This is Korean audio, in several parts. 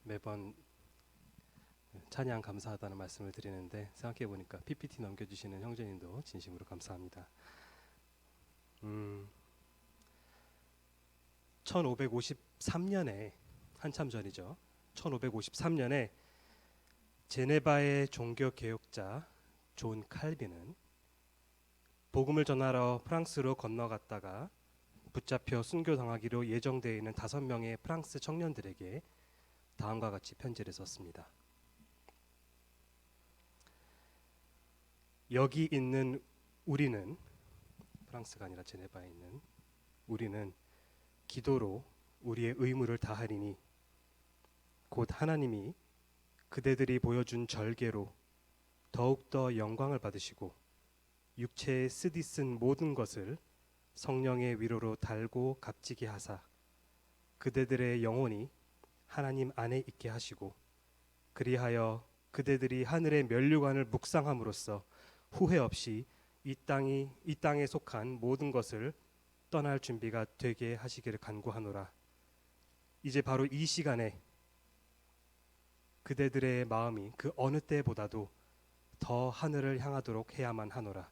매번 찬양 감사하다는 말씀을 드리는데 생각해 보니까 PPT 넘겨주시는 형제님도 진심으로 감사합니다. 1553년에 한참 전이죠. 1553년에 제네바의 종교 개혁자 존 칼빈은 복음을 전하러 프랑스로 건너갔다가 붙잡혀 순교당하기로 예정되어 있는 5명의 프랑스 청년들에게 다음과 같이 편지를 썼습니다. 여기 있는 우리는, 프랑스가 아니라 제네바에 있는 우리는 기도로 우리의 의무를 다하리니 곧 하나님이 그대들이 보여준 절개로 더욱더 영광을 받으시고 육체에 쓰디 쓴 모든 것을 성령의 위로로 달고 값지게 하사 그대들의 영혼이 하나님 안에 있게 하시고 그리하여 그대들이 하늘의 면류관을 묵상함으로써 후회 없이 이 땅에 속한 모든 것을 떠날 준비가 되게 하시기를 간구하노라. 이제 바로 이 시간에 그대들의 마음이 그 어느 때보다도 더 하늘을 향하도록 해야만 하노라.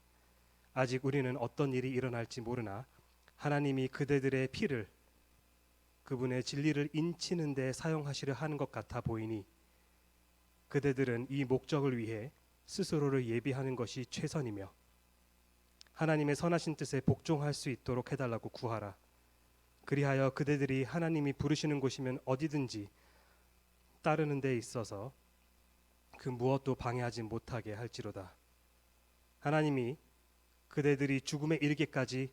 아직 우리는 어떤 일이 일어날지 모르나 하나님이 그대들의 피를 그분의 진리를 인치는 데 사용하시려 하는 것 같아 보이니 그대들은 이 목적을 위해 스스로를 예비하는 것이 최선이며 하나님의 선하신 뜻에 복종할 수 있도록 해달라고 구하라. 그리하여 그대들이 하나님이 부르시는 곳이면 어디든지 따르는 데 있어서 그 무엇도 방해하지 못하게 할지로다. 하나님이 그대들이 죽음에 이르기까지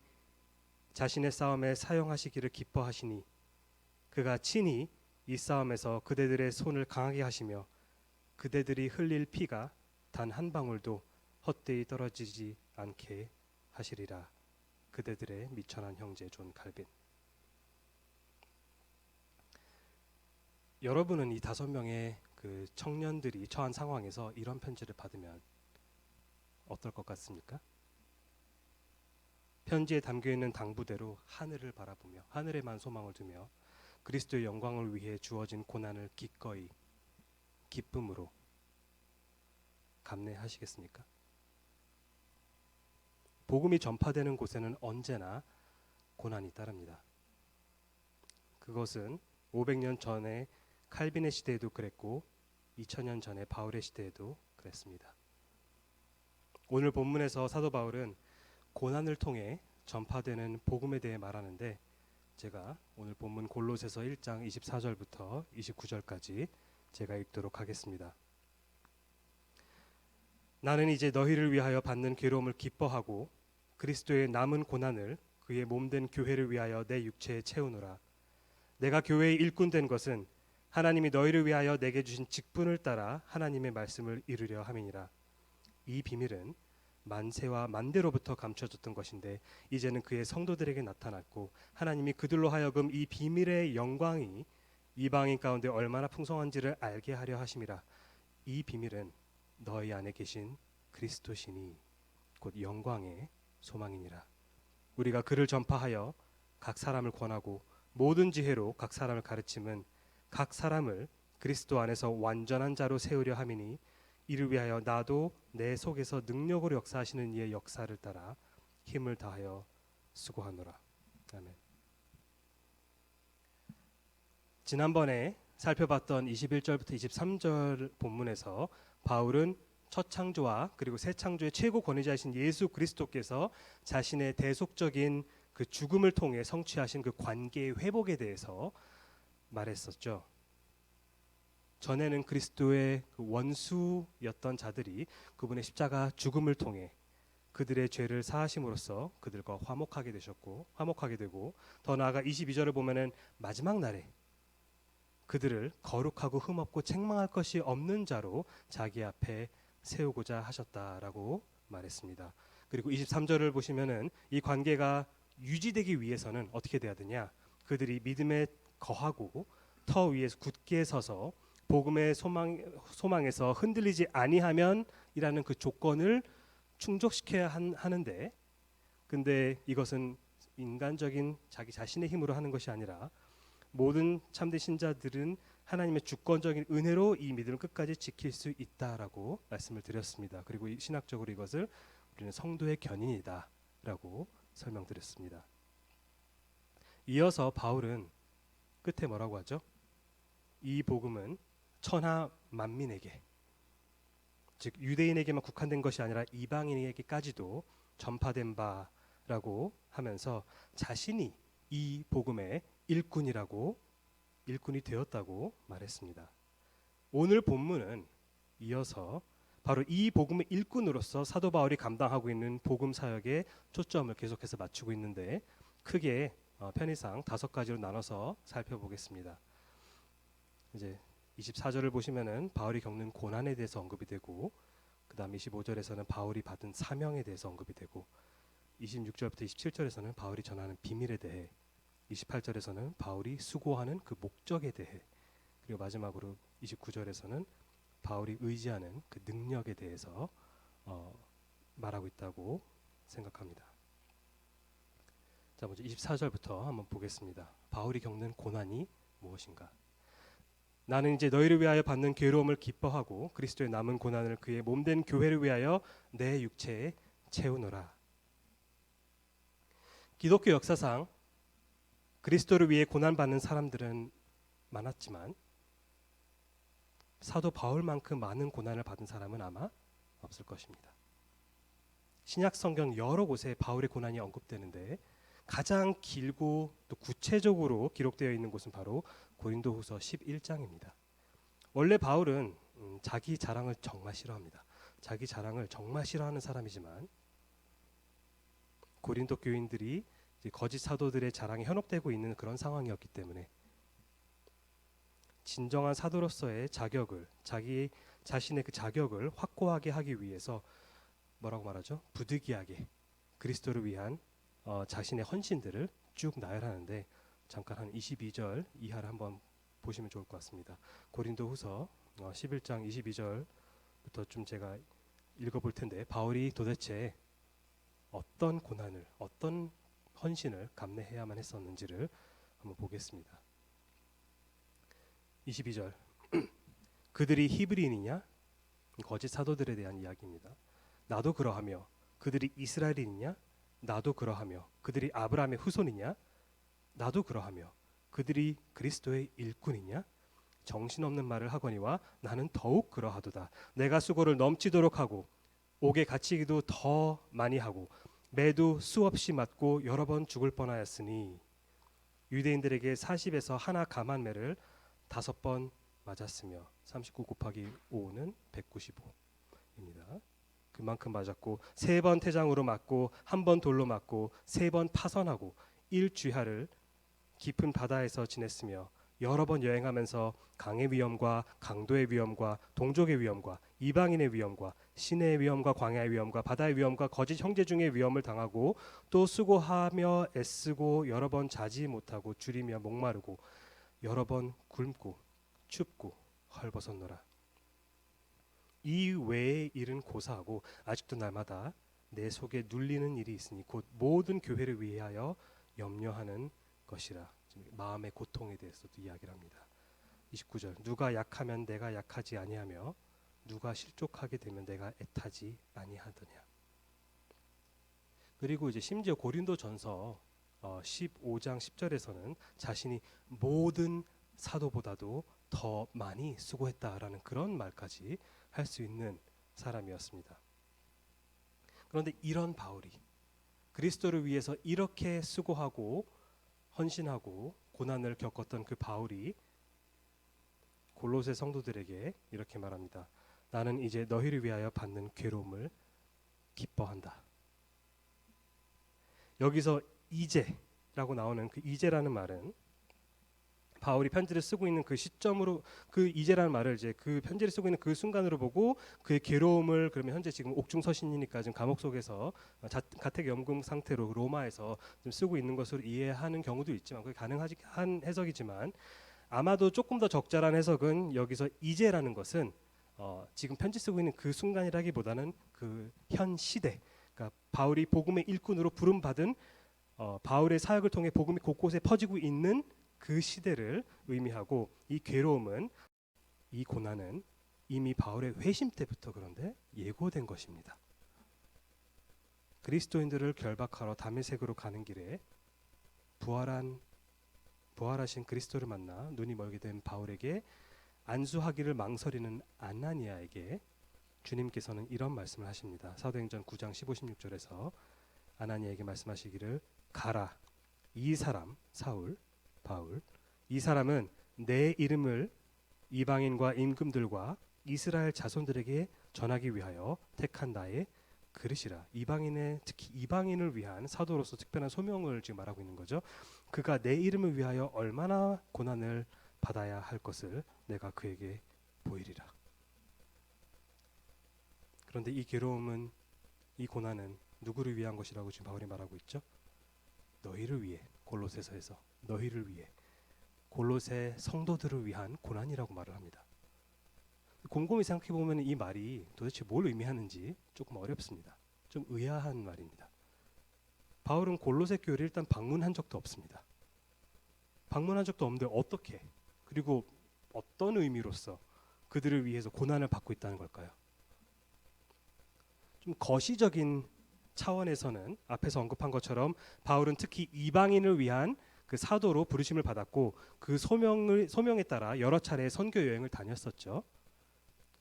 자신의 싸움에 사용하시기를 기뻐하시니 그가 친히 이 싸움에서 그대들의 손을 강하게 하시며 그대들이 흘릴 피가 단 한 방울도 헛되이 떨어지지 않게 하시리라. 그대들의 미천한 형제 존 칼빈. 여러분은 이 5명의 그 청년들이 처한 상황에서 이런 편지를 받으면 어떨 것 같습니까? 편지에 담겨있는 당부대로 하늘을 바라보며 하늘에만 소망을 두며 그리스도의 영광을 위해 주어진 고난을 기꺼이 기쁨으로 감내하시겠습니까? 복음이 전파되는 곳에는 언제나 고난이 따릅니다. 그것은 500년 전에 칼빈의 시대에도 그랬고 2000년 전에 바울의 시대에도 그랬습니다. 오늘 본문에서 사도 바울은 고난을 통해 전파되는 복음에 대해 말하는데 제가 오늘 본문 골로새서 1장 24절부터 29절까지 제가 읽도록 하겠습니다. 나는 이제 너희를 위하여 받는 괴로움을 기뻐하고 그리스도의 남은 고난을 그의 몸된 교회를 위하여 내 육체에 채우노라. 내가 교회의 일꾼 된 것은 하나님이 너희를 위하여 내게 주신 직분을 따라 하나님의 말씀을 이루려 함이니라. 이 비밀은 만세와 만대로부터 감춰졌던 것인데 이제는 그의 성도들에게 나타났고 하나님이 그들로 하여금 이 비밀의 영광이 이방인 가운데 얼마나 풍성한지를 알게 하려 하심이라. 이 비밀은 너희 안에 계신 그리스도시니 곧 영광의 소망이니라. 우리가 그를 전파하여 각 사람을 권하고 모든 지혜로 각 사람을 가르침은 각 사람을 그리스도 안에서 완전한 자로 세우려 함이니 이를 위하여 나도 내 속에서 능력으로 역사하시는 이의 역사를 따라 힘을 다하여 수고하노라. 아멘. 지난번에 살펴봤던 21절부터 23절 본문에서 바울은 첫 창조와 그리고 새 창조의 최고 권위자이신 예수 그리스도께서 자신의 대속적인 그 죽음을 통해 성취하신 그 관계의 회복에 대해서 말했었죠. 전에는 그리스도의 그 원수였던 자들이 그분의 십자가 죽음을 통해 그들의 죄를 사하심으로써 그들과 화목하게 되고 더 나아가 22절을 보면은 마지막 날에 그들을 거룩하고 흠없고 책망할 것이 없는 자로 자기 앞에 세우고자 하셨다라고 말했습니다. 그리고 23절을 보시면은 이 관계가 유지되기 위해서는 어떻게 돼야 되냐? 그들이 믿음에 거하고 터 위에서 굳게 서서 복음의 소망에서 흔들리지 아니하면이라는 그 조건을 충족시켜야 하는데, 근데 이것은 인간적인 자기 자신의 힘으로 하는 것이 아니라 모든 참된 신자들은 하나님의 주권적인 은혜로 이 믿음을 끝까지 지킬 수 있다라고 말씀을 드렸습니다. 그리고 신학적으로 이것을 우리는 성도의 견인이다라고 설명드렸습니다. 이어서 바울은 끝에 뭐라고 하죠? 이 복음은 천하 만민에게, 즉 유대인에게만 국한된 것이 아니라 이방인에게까지도 전파된 바라고 하면서 자신이 이 복음의 일꾼이 되었다고 말했습니다. 오늘 본문은 이어서 바로 이 복음의 일꾼으로서 사도 바울이 감당하고 있는 복음 사역에 초점을 계속해서 맞추고 있는데 크게 편의상 5가지로 나눠서 살펴보겠습니다. 이제 24절을 보시면은 바울이 겪는 고난에 대해서 언급이 되고, 그다음 25절에서는 바울이 받은 사명에 대해서 언급이 되고, 26절부터 27절에서는 바울이 전하는 비밀에 대해, 28절에서는 바울이 수고하는 그 목적에 대해, 그리고 마지막으로 29절에서는 바울이 의지하는 그 능력에 대해서 말하고 있다고 생각합니다. 자, 먼저 24절부터 한번 보겠습니다. 바울이 겪는 고난이 무엇인가? 나는 이제 너희를 위하여 받는 괴로움을 기뻐하고 그리스도의 남은 고난을 그의 몸된 교회를 위하여 내 육체에 채우노라. 기독교 역사상 그리스도를 위해 고난받는 사람들은 많았지만 사도 바울만큼 많은 고난을 받은 사람은 아마 없을 것입니다. 신약 성경 여러 곳에 바울의 고난이 언급되는데 가장 길고 또 구체적으로 기록되어 있는 곳은 바로 고린도후서 11장입니다. 원래 바울은 자기 자랑을 정말 싫어합니다. 자기 자랑을 정말 싫어하는 사람이지만 고린도 교인들이 거짓 사도들의 자랑에 현혹되고 있는 그런 상황이었기 때문에 진정한 사도로서의 자격을, 자기 자신의 그 자격을 확고하게 하기 위해서 뭐라고 말하죠? 부득이하게 그리스도를 위한 자신의 헌신들을 쭉 나열하는데 잠깐 한 22절 이하를 한번 보시면 좋을 것 같습니다. 고린도후서 11장 22절부터 좀 제가 읽어볼 텐데 바울이 도대체 어떤 고난을, 어떤 헌신을 감내해야만 했었는지를 한번 보겠습니다. 22절 그들이 히브리인이냐? 거짓 사도들에 대한 이야기입니다. 나도 그러하며 그들이 이스라엘인이냐? 나도 그러하며 그들이 아브라함의 후손이냐? 나도 그러하며 그들이 그리스도의 일꾼이냐? 정신없는 말을 하거니와 나는 더욱 그러하도다. 내가 수고를 넘치도록 하고 옥에 갇히기도 더 많이 하고 매도 수없이 맞고 여러 번 죽을 뻔하였으니 유대인들에게 40에서 하나 감한 매를 5번 맞았으며 39 곱하기 5는 195입니다. 그만큼 맞았고 3번 태장으로 맞고 1번 돌로 맞고 3번 파선하고 일주하를 깊은 바다에서 지냈으며 여러 번 여행하면서 강의 위험과 강도의 위험과 동족의 위험과 이방인의 위험과 시내의 위험과 광야의 위험과 바다의 위험과 거짓 형제 중의 위험을 당하고 또 수고하며 애쓰고 여러 번 자지 못하고 줄이며 목마르고 여러 번 굶고 춥고 헐벗었노라. 이 외의 일은 고사하고 아직도 날마다 내 속에 눌리는 일이 있으니 곧 모든 교회를 위하여 염려하는 것이라. 마음의 고통에 대해서도 이야기를 합니다. 29절 누가 약하면 내가 약하지 아니하며 누가 실족하게 되면 내가 애타지 아니하더냐. 그리고 이제 심지어 고린도전서 15장 10절에서는 자신이 모든 사도보다도 더 많이 수고했다라는 그런 말까지 할 수 있는 사람이었습니다. 그런데 이런 바울이 그리스도를 위해서 이렇게 수고하고 헌신하고 고난을 겪었던 그 바울이 골로새 성도들에게 이렇게 말합니다. 나는 이제 너희를 위하여 받는 괴로움을 기뻐한다. 여기서 이제라고 나오는 그 이제라는 말은 바울이 편지를 쓰고 있는 그 시점으로 그 이제라는 말을 이제 그 편지를 쓰고 있는 그 순간으로 보고 그의 괴로움을 그러면 현재 지금 옥중서신이니까 지금 감옥 속에서 가택연금 상태로 로마에서 좀 쓰고 있는 것으로 이해하는 경우도 있지만 그게 가능한 해석이지만 아마도 조금 더 적절한 해석은 여기서 이제라는 것은 지금 편지 쓰고 있는 그 순간이라기보다는 그 현 시대, 그러니까 바울이 복음의 일꾼으로 부름받은 바울의 사역을 통해 복음이 곳곳에 퍼지고 있는 그 시대를 의미하고, 이 괴로움은, 이 고난은 이미 바울의 회심 때부터 그런데 예고된 것입니다. 그리스도인들을 결박하러 다메섹으로 가는 길에 부활하신 그리스도를 만나 눈이 멀게 된 바울에게 안수하기를 망설이는 아나니아에게 주님께서는 이런 말씀을 하십니다. 사도행전 9장 15, 16절에서 아나니아에게 말씀하시기를, 가라, 이 사람 사울, 바울, 이 사람은 내 이름을 이방인과 임금들과 이스라엘 자손들에게 전하기 위하여 택한 나의 그릇이라. 특히 이방인을 위한 사도로서 특별한 소명을 지금 말하고 있는 거죠. 그가 내 이름을 위하여 얼마나 고난을 받아야 할 것을 내가 그에게 보이리라. 그런데 이 괴로움은, 이 고난은 누구를 위한 것이라고 지금 바울이 말하고 있죠? 너희를 위해, 골로새서에서 너희를 위해, 골로새 성도들을 위한 고난이라고 말을 합니다. 곰곰이 생각해 보면 이 말이 도대체 뭘 의미하는지 조금 어렵습니다. 좀 의아한 말입니다. 바울은 골로새 교회를 일단 방문한 적도 없습니다. 방문한 적도 없는데 어떻게, 그리고 어떤 의미로서 그들을 위해서 고난을 받고 있다는 걸까요? 좀 거시적인 차원에서는 앞에서 언급한 것처럼 바울은 특히 이방인을 위한 그 사도로 부르심을 받았고, 그 소명에 따라 여러 차례 선교 여행을 다녔었죠.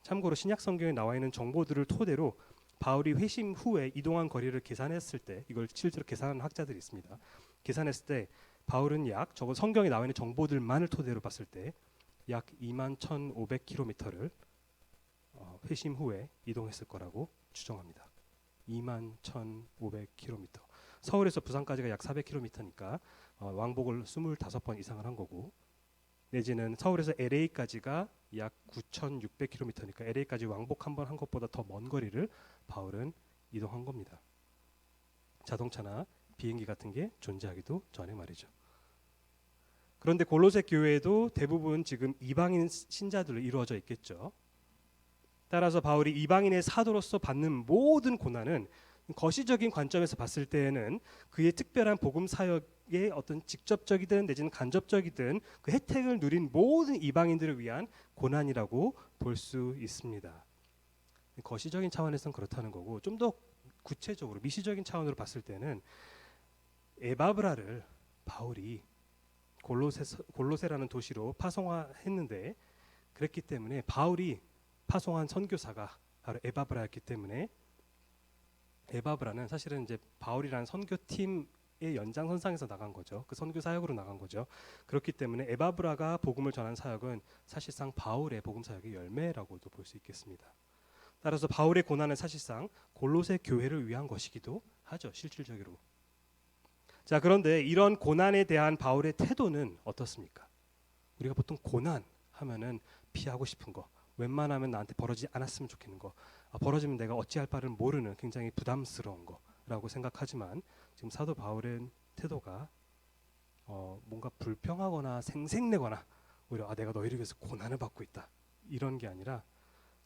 참고로 신약 성경에 나와 있는 정보들을 토대로 바울이 회심 후에 이동한 거리를 계산했을 때, 이걸 실제로 계산하는 학자들이 있습니다. 계산했을 때 바울은 적어 성경에 나와 있는 정보들만을 토대로 봤을 때 약 21,500km를 회심 후에 이동했을 거라고 추정합니다. 21,500km. 서울에서 부산까지가 약 400km니까 왕복을 25번 이상을 한 거고, 내지는 서울에서 LA까지가 약 9,600km니까 LA까지 왕복 한 번 한 것보다 더 먼 거리를 바울은 이동한 겁니다. 자동차나 비행기 같은 게 존재하기도 전에 말이죠. 그런데 골로새 교회도 대부분 지금 이방인 신자들로 이루어져 있겠죠. 따라서 바울이 이방인의 사도로서 받는 모든 고난은 거시적인 관점에서 봤을 때에는 그의 특별한 복음 사역의 어떤 직접적이든 내지는 간접적이든 그 혜택을 누린 모든 이방인들을 위한 고난이라고 볼 수 있습니다. 거시적인 차원에서는 그렇다는 거고, 좀 더 구체적으로 미시적인 차원으로 봤을 때는 에바브라를 바울이 골로새라는 도시로 파송했는데, 그랬기 때문에 바울이 파송한 선교사가 바로 에바브라였기 때문에, 에바브라는 사실은 이제 바울이라는 선교팀의 연장선상에서 나간 거죠. 그 선교 사역으로 나간 거죠. 그렇기 때문에 에바브라가 복음을 전한 사역은 사실상 바울의 복음 사역의 열매라고도 볼 수 있겠습니다. 따라서 바울의 고난은 사실상 골로새 교회를 위한 것이기도 하죠, 실질적으로. 자, 그런데 이런 고난에 대한 바울의 태도는 어떻습니까? 우리가 보통 고난 하면은 피하고 싶은 거, 웬만하면 나한테 벌어지지 않았으면 좋겠는 거, 벌어지면 내가 어찌할 바를 모르는 굉장히 부담스러운 거라고 생각하지만, 지금 사도 바울의 태도가 뭔가 불평하거나 생색내거나 오히려 내가 너희를 위해서 고난을 받고 있다, 이런 게 아니라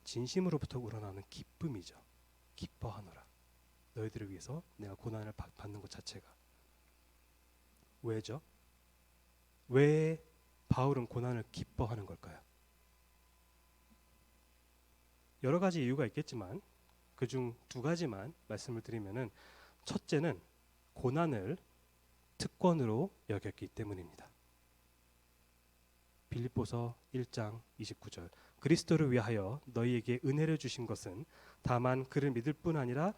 진심으로부터 우러나오는 기쁨이죠. 기뻐하노라. 너희들을 위해서 내가 고난을 받는 것 자체가. 왜죠? 왜 바울은 고난을 기뻐하는 걸까요? 여러 가지 이유가 있겠지만 그중 두 가지만 말씀을 드리면은, 첫째는 고난을 특권으로 여겼기 때문입니다. 빌립보서 1장 29절, 그리스도를 위하여 너희에게 은혜를 주신 것은 다만 그를 믿을 뿐 아니라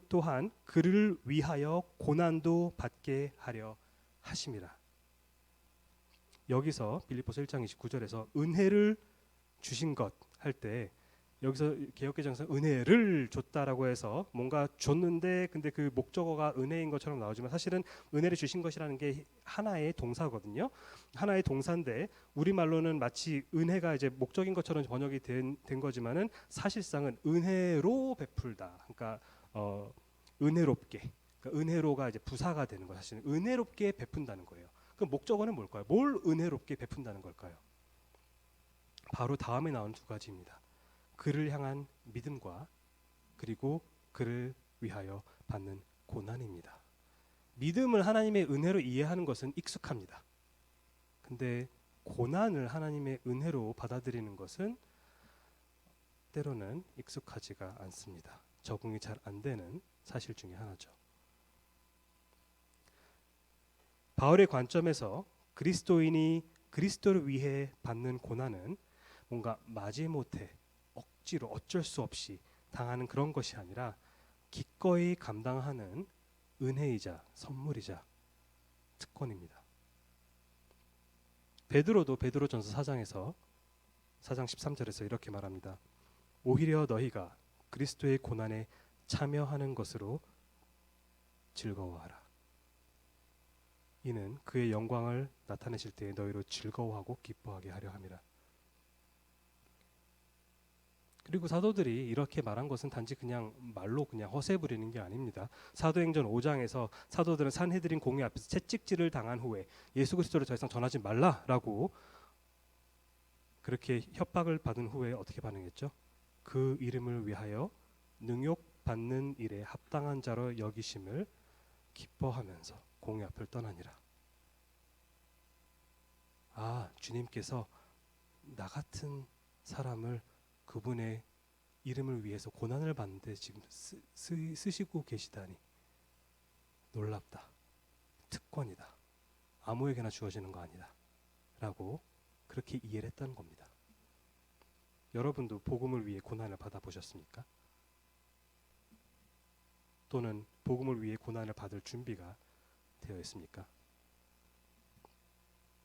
또한 그를 위하여 고난도 받게 하려 하심이라. 여기서 빌립보서 1장 29절에서 은혜를 주신 것 할 때, 여기서 개역개정에서 은혜를 줬다라고 해서 뭔가 줬는데 근데 그 목적어가 은혜인 것처럼 나오지만, 사실은 은혜를 주신 것이라는 게 하나의 동사거든요. 하나의 동사인데 우리말로는 마치 은혜가 이제 목적인 것처럼 번역이 된 거지만은 사실상은 은혜로 베풀다. 그러니까 은혜롭게. 그러니까 은혜로가 이제 부사가 되는 거, 사실은 은혜롭게 베푼다는 거예요. 그럼 목적어는 뭘까요? 뭘 은혜롭게 베푼다는 걸까요? 바로 다음에 나온 두 가지입니다. 그를 향한 믿음과 그리고 그를 위하여 받는 고난입니다. 믿음을 하나님의 은혜로 이해하는 것은 익숙합니다. 근데 고난을 하나님의 은혜로 받아들이는 것은 때로는 익숙하지가 않습니다. 적응이 잘 안 되는 사실 중에 하나죠. 바울의 관점에서 그리스도인이 그리스도를 위해 받는 고난은 뭔가 마지못해 억지로 어쩔 수 없이 당하는 그런 것이 아니라 기꺼이 감당하는 은혜이자 선물이자 특권입니다. 베드로도 베드로전서 4장 13절에서 이렇게 말합니다. 오히려 너희가 그리스도의 고난에 참여하는 것으로 즐거워하라. 이는 그의 영광을 나타내실 때에 너희로 즐거워하고 기뻐하게 하려 함이라. 그리고 사도들이 이렇게 말한 것은 단지 그냥 말로 그냥 허세 부리는 게 아닙니다. 사도행전 5장에서 사도들은 산헤드린 공회 앞에서 채찍질을 당한 후에 예수 그리스도를 더 이상 전하지 말라라고 그렇게 협박을 받은 후에 어떻게 반응했죠? 그 이름을 위하여 능욕받는 일에 합당한 자로 여기심을 기뻐하면서 공회 앞을 떠나니라. 아, 주님께서 나 같은 사람을 그분의 이름을 위해서 고난을 받는데 지금 쓰시고 계시다니 놀랍다. 특권이다. 아무에게나 주어지는 거 아니다. 라고 그렇게 이해를 했다는 겁니다. 여러분도 복음을 위해 고난을 받아보셨습니까? 또는 복음을 위해 고난을 받을 준비가 되어 있습니까?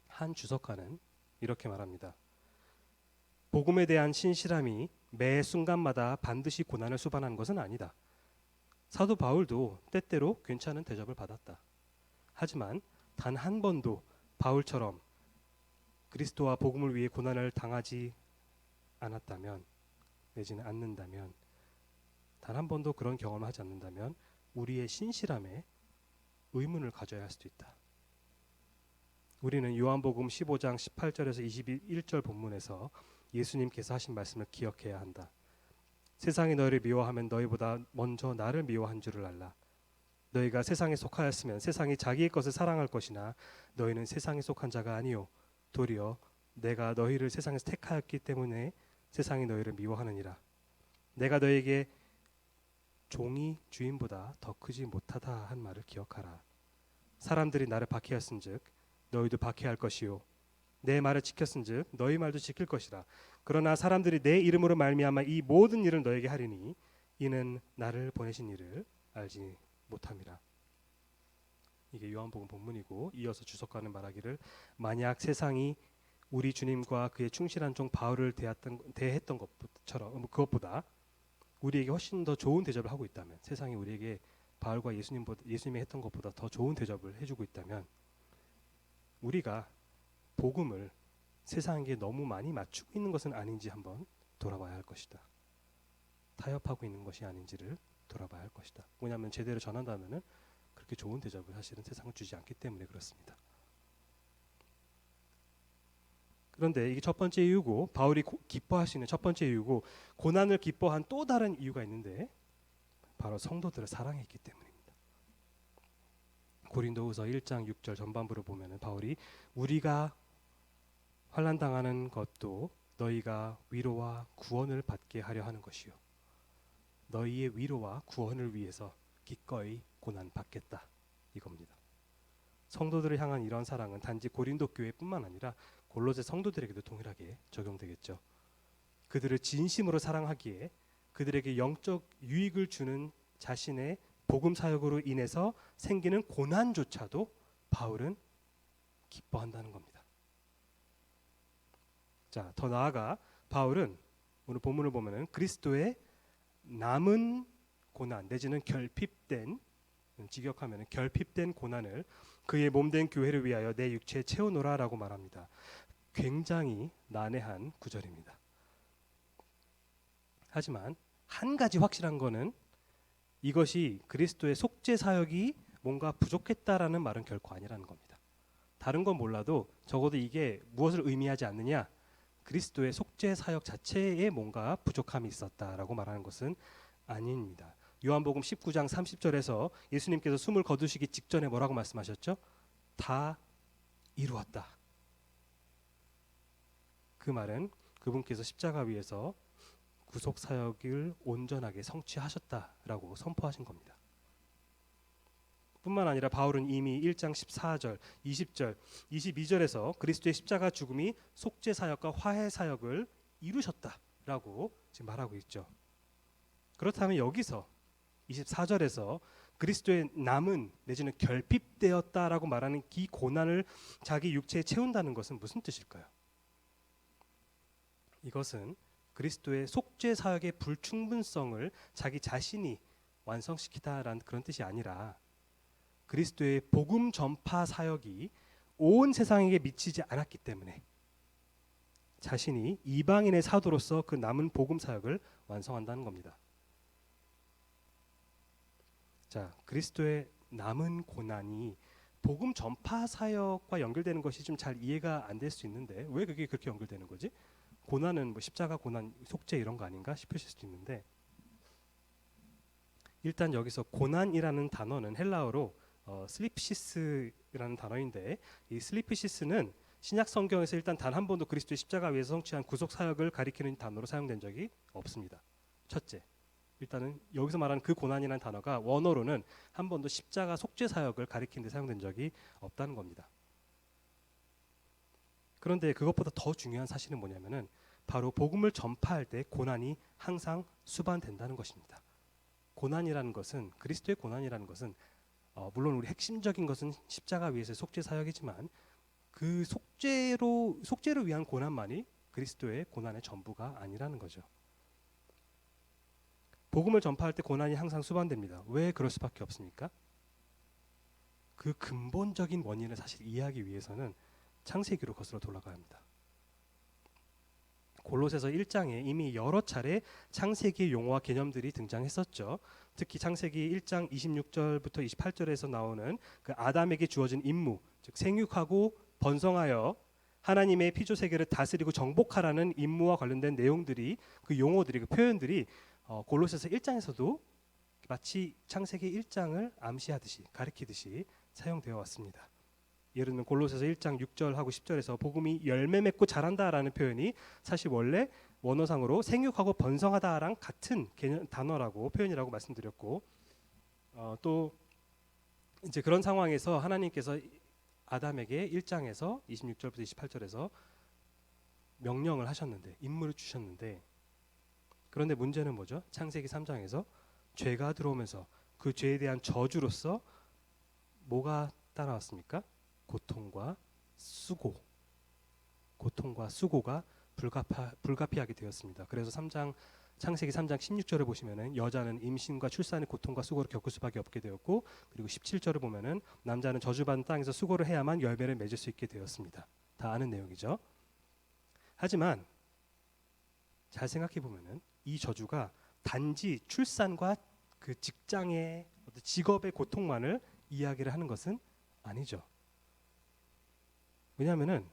한 주석가는 이렇게 말합니다. 복음에 대한 신실함이 매 순간마다 반드시 고난을 수반하는 것은 아니다. 사도 바울도 때때로 괜찮은 대접을 받았다. 하지만 단 한 번도 바울처럼 그리스도와 복음을 위해 고난을 당하지 않았다면, 내지는 않는다면, 단 한 번도 그런 경험을 하지 않는다면 우리의 신실함에 의문을 가져야 할 수도 있다. 우리는 요한복음 15장 18절에서 21절 본문에서 예수님께서 하신 말씀을 기억해야 한다. 세상이 너희를 미워하면 너희보다 먼저 나를 미워한 줄을 알라. 너희가 세상에 속하였으면 세상이 자기의 것을 사랑할 것이나 너희는 세상에 속한 자가 아니요 도리어 내가 너희를 세상에서 택하였기 때문에 세상이 너희를 미워하느니라. 내가 너희에게 종이 주인보다 더 크지 못하다 한 말을 기억하라. 사람들이 나를 박해하였은즉 너희도 박해할 것이요 내 말을 지켰은즉 너희 말도 지킬 것이라. 그러나 사람들이 내 이름으로 말미암아 이 모든 일을 너에게 하리니 이는 나를 보내신 이를 알지 못함이라. 이게 요한복음 본문이고, 이어서 주석가는 말하기를 만약 세상이 우리 주님과 그의 충실한 종 바울을 대했던 것처럼 그것보다 우리에게 훨씬 더 좋은 대접을 하고 있다면, 세상이 우리에게 바울과 예수님이 했던 것보다 더 좋은 대접을 해주고 있다면 우리가 복음을 세상에게 너무 많이 맞추고 있는 것은 아닌지 한번 돌아봐야 할 것이다. 타협하고 있는 것이 아닌지를 돌아봐야 할 것이다. 왜냐하면 제대로 전한다면은 그렇게 좋은 대접을 사실은 세상은 주지 않기 때문에 그렇습니다. 그런데 이게 첫 번째 이유고, 바울이 기뻐할 수 있는 첫 번째 이유고, 고난을 기뻐한 또 다른 이유가 있는데 바로 성도들을 사랑했기 때문입니다. 고린도후서 1장 6절 전반부를 보면은 바울이 우리가 환난 당하는 것도 너희가 위로와 구원을 받게 하려 하는 것이요 너희의 위로와 구원을 위해서 기꺼이 고난 받겠다 이겁니다. 성도들을 향한 이런 사랑은 단지 고린도 교회뿐만 아니라 골로새 성도들에게도 동일하게 적용되겠죠. 그들을 진심으로 사랑하기에 그들에게 영적 유익을 주는 자신의 복음 사역으로 인해서 생기는 고난조차도 바울은 기뻐한다는 겁니다. 자, 더 나아가 바울은 오늘 본문을 보면은 그리스도의 남은 고난 내지는 결핍된, 직역하면은 결핍된 고난을 그의 몸된 교회를 위하여 내 육체에 채우노라라고 말합니다. 굉장히 난해한 구절입니다. 하지만 한 가지 확실한 거는 이것이 그리스도의 속죄 사역이 뭔가 부족했다라는 말은 결코 아니라는 겁니다. 다른 건 몰라도 적어도 이게 무엇을 의미하지 않느냐, 그리스도의 속죄 사역 자체에 뭔가 부족함이 있었다라고 말하는 것은 아닙니다. 요한복음 19장 30절에서 예수님께서 숨을 거두시기 직전에 뭐라고 말씀하셨죠? 다 이루었다. 그 말은 그분께서 십자가 위에서 구속 사역을 온전하게 성취하셨다라고 선포하신 겁니다. 뿐만 아니라 바울은 이미 1장 14절, 20절, 22절에서 그리스도의 십자가 죽음이 속죄 사역과 화해 사역을 이루셨다라고 지금 말하고 있죠. 그렇다면 여기서 24절에서 그리스도의 남은 내지는 결핍되었다라고 말하는 이 고난을 자기 육체에 채운다는 것은 무슨 뜻일까요? 이것은 그리스도의 속죄 사역의 불충분성을 자기 자신이 완성시키다라는 그런 뜻이 아니라 그리스도의 복음 전파 사역이 온 세상에게 미치지 않았기 때문에 자신이 이방인의 사도로서 그 남은 복음 사역을 완성한다는 겁니다. 자, 그리스도의 남은 고난이 복음 전파 사역과 연결되는 것이 좀 잘 이해가 안 될 수 있는데 왜 그게 그렇게 연결되는 거지? 고난은 뭐 십자가 고난, 속죄 이런 거 아닌가 싶으실 수도 있는데 일단 여기서 고난이라는 단어는 헬라어로 슬리프시스라는 단어인데 이 슬리프시스는 신약 성경에서 일단 단 한 번도 그리스도의 십자가 위에서 성취한 구속 사역을 가리키는 단어로 사용된 적이 없습니다. 첫째, 일단은 여기서 말하는 그 고난이라는 단어가 원어로는 한 번도 십자가 속죄 사역을 가리키는 데 사용된 적이 없다는 겁니다. 그런데 그것보다 더 중요한 사실은 뭐냐면은 바로 복음을 전파할 때 고난이 항상 수반된다는 것입니다. 고난이라는 것은 그리스도의 고난이라는 것은 물론 우리 핵심적인 것은 십자가 위에서의 속죄 사역이지만 그 속죄를 위한 고난만이 그리스도의 고난의 전부가 아니라는 거죠. 복음을 전파할 때 고난이 항상 수반됩니다. 왜 그럴 수밖에 없습니까? 그 근본적인 원인을 사실 이해하기 위해서는 창세기로 거슬러 돌아가야 합니다. 골로새서 1장에 이미 여러 차례 창세기의 용어와 개념들이 등장했었죠. 특히 창세기 1장 26절부터 28절에서 나오는 그 아담에게 주어진 임무, 즉 생육하고 번성하여 하나님의 피조 세계를 다스리고 정복하라는 임무와 관련된 내용들이 그 용어들이 그 표현들이 골로새서 1장에서도 마치 창세기 1장을 암시하듯이 가리키듯이 사용되어 왔습니다. 예를 들면 골로새서 1장 6절하고 10절에서 복음이 열매 맺고 자란다라는 표현이 사실 원래 원어상으로 생육하고 번성하다랑 같은 개념 단어라고 표현이라고 말씀드렸고 또 이제 그런 상황에서 하나님께서 아담에게 1장에서 26절부터 28절에서 명령을 하셨는데 임무를 주셨는데 그런데 문제는 뭐죠? 창세기 3장에서 죄가 들어오면서 그 죄에 대한 저주로서 뭐가 따라왔습니까? 고통과 수고가 불가피하게 되었습니다. 그래서 창세기 3장 16절을 보시면은 여자는 임신과 출산의 고통과 수고를 겪을 수밖에 없게 되었고 그리고 17절을 보면은 남자는 저주받은 땅에서 수고를 해야만 열매를 맺을 수 있게 되었습니다. 다 아는 내용이죠. 하지만 잘 생각해 보면은 이 저주가 단지 출산과 그 직장의 직업의 고통만을 이야기를 하는 것은 아니죠. 왜냐하면은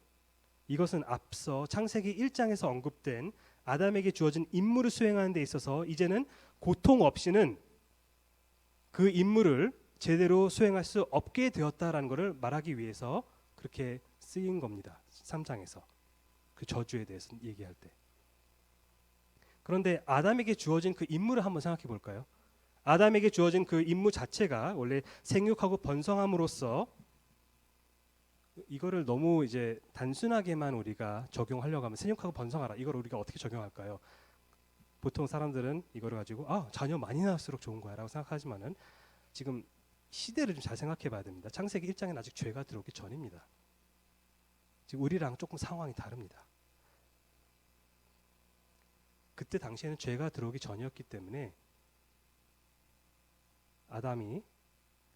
이것은 앞서 창세기 1장에서 언급된 아담에게 주어진 임무를 수행하는 데 있어서 이제는 고통 없이는 그 임무를 제대로 수행할 수 없게 되었다라는 것을 말하기 위해서 그렇게 쓰인 겁니다. 3장에서 그 저주에 대해서 얘기할 때. 그런데 아담에게 주어진 그 임무를 한번 생각해 볼까요? 아담에게 주어진 그 임무 자체가 원래 생육하고 번성함으로써 이거를 너무 이제 단순하게만 우리가 적용하려고 하면 생육하고 번성하라 이걸 우리가 어떻게 적용할까요? 보통 사람들은 이거를 가지고 자녀 많이 낳을수록 좋은 거야라고 생각하지만은 지금 시대를 좀 잘 생각해 봐야 됩니다. 창세기 1장에는 아직 죄가 들어오기 전입니다. 지금 우리랑 조금 상황이 다릅니다. 그때 당시에는 죄가 들어오기 전이었기 때문에 아담이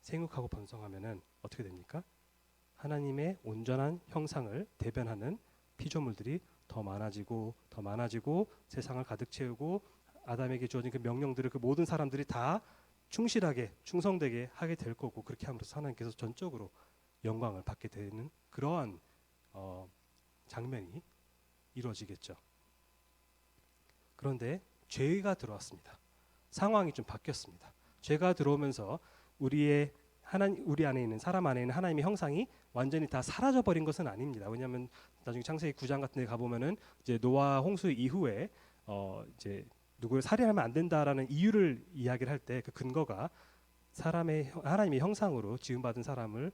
생육하고 번성하면은 어떻게 됩니까? 하나님의 온전한 형상을 대변하는 피조물들이 더 많아지고 세상을 가득 채우고 아담에게 주어진 그 명령들을 그 모든 사람들이 다 충실하게 충성되게 하게 될 거고 그렇게 함으로써 하나님께서 전적으로 영광을 받게 되는 그러한 장면이 이루어지겠죠. 그런데 죄가 들어왔습니다. 상황이 좀 바뀌었습니다. 죄가 들어오면서 우리의 우리 안에 있는 사람 안에 있는 하나님의 형상이 완전히 다 사라져 버린 것은 아닙니다. 왜냐하면 나중에 창세기 9장 같은 데 가보면은 이제 노아 홍수 이후에 이제 누구를 살인하면 안 된다라는 이유를 이야기를 할 때 그 근거가 하나님의 형상으로 지음받은 사람을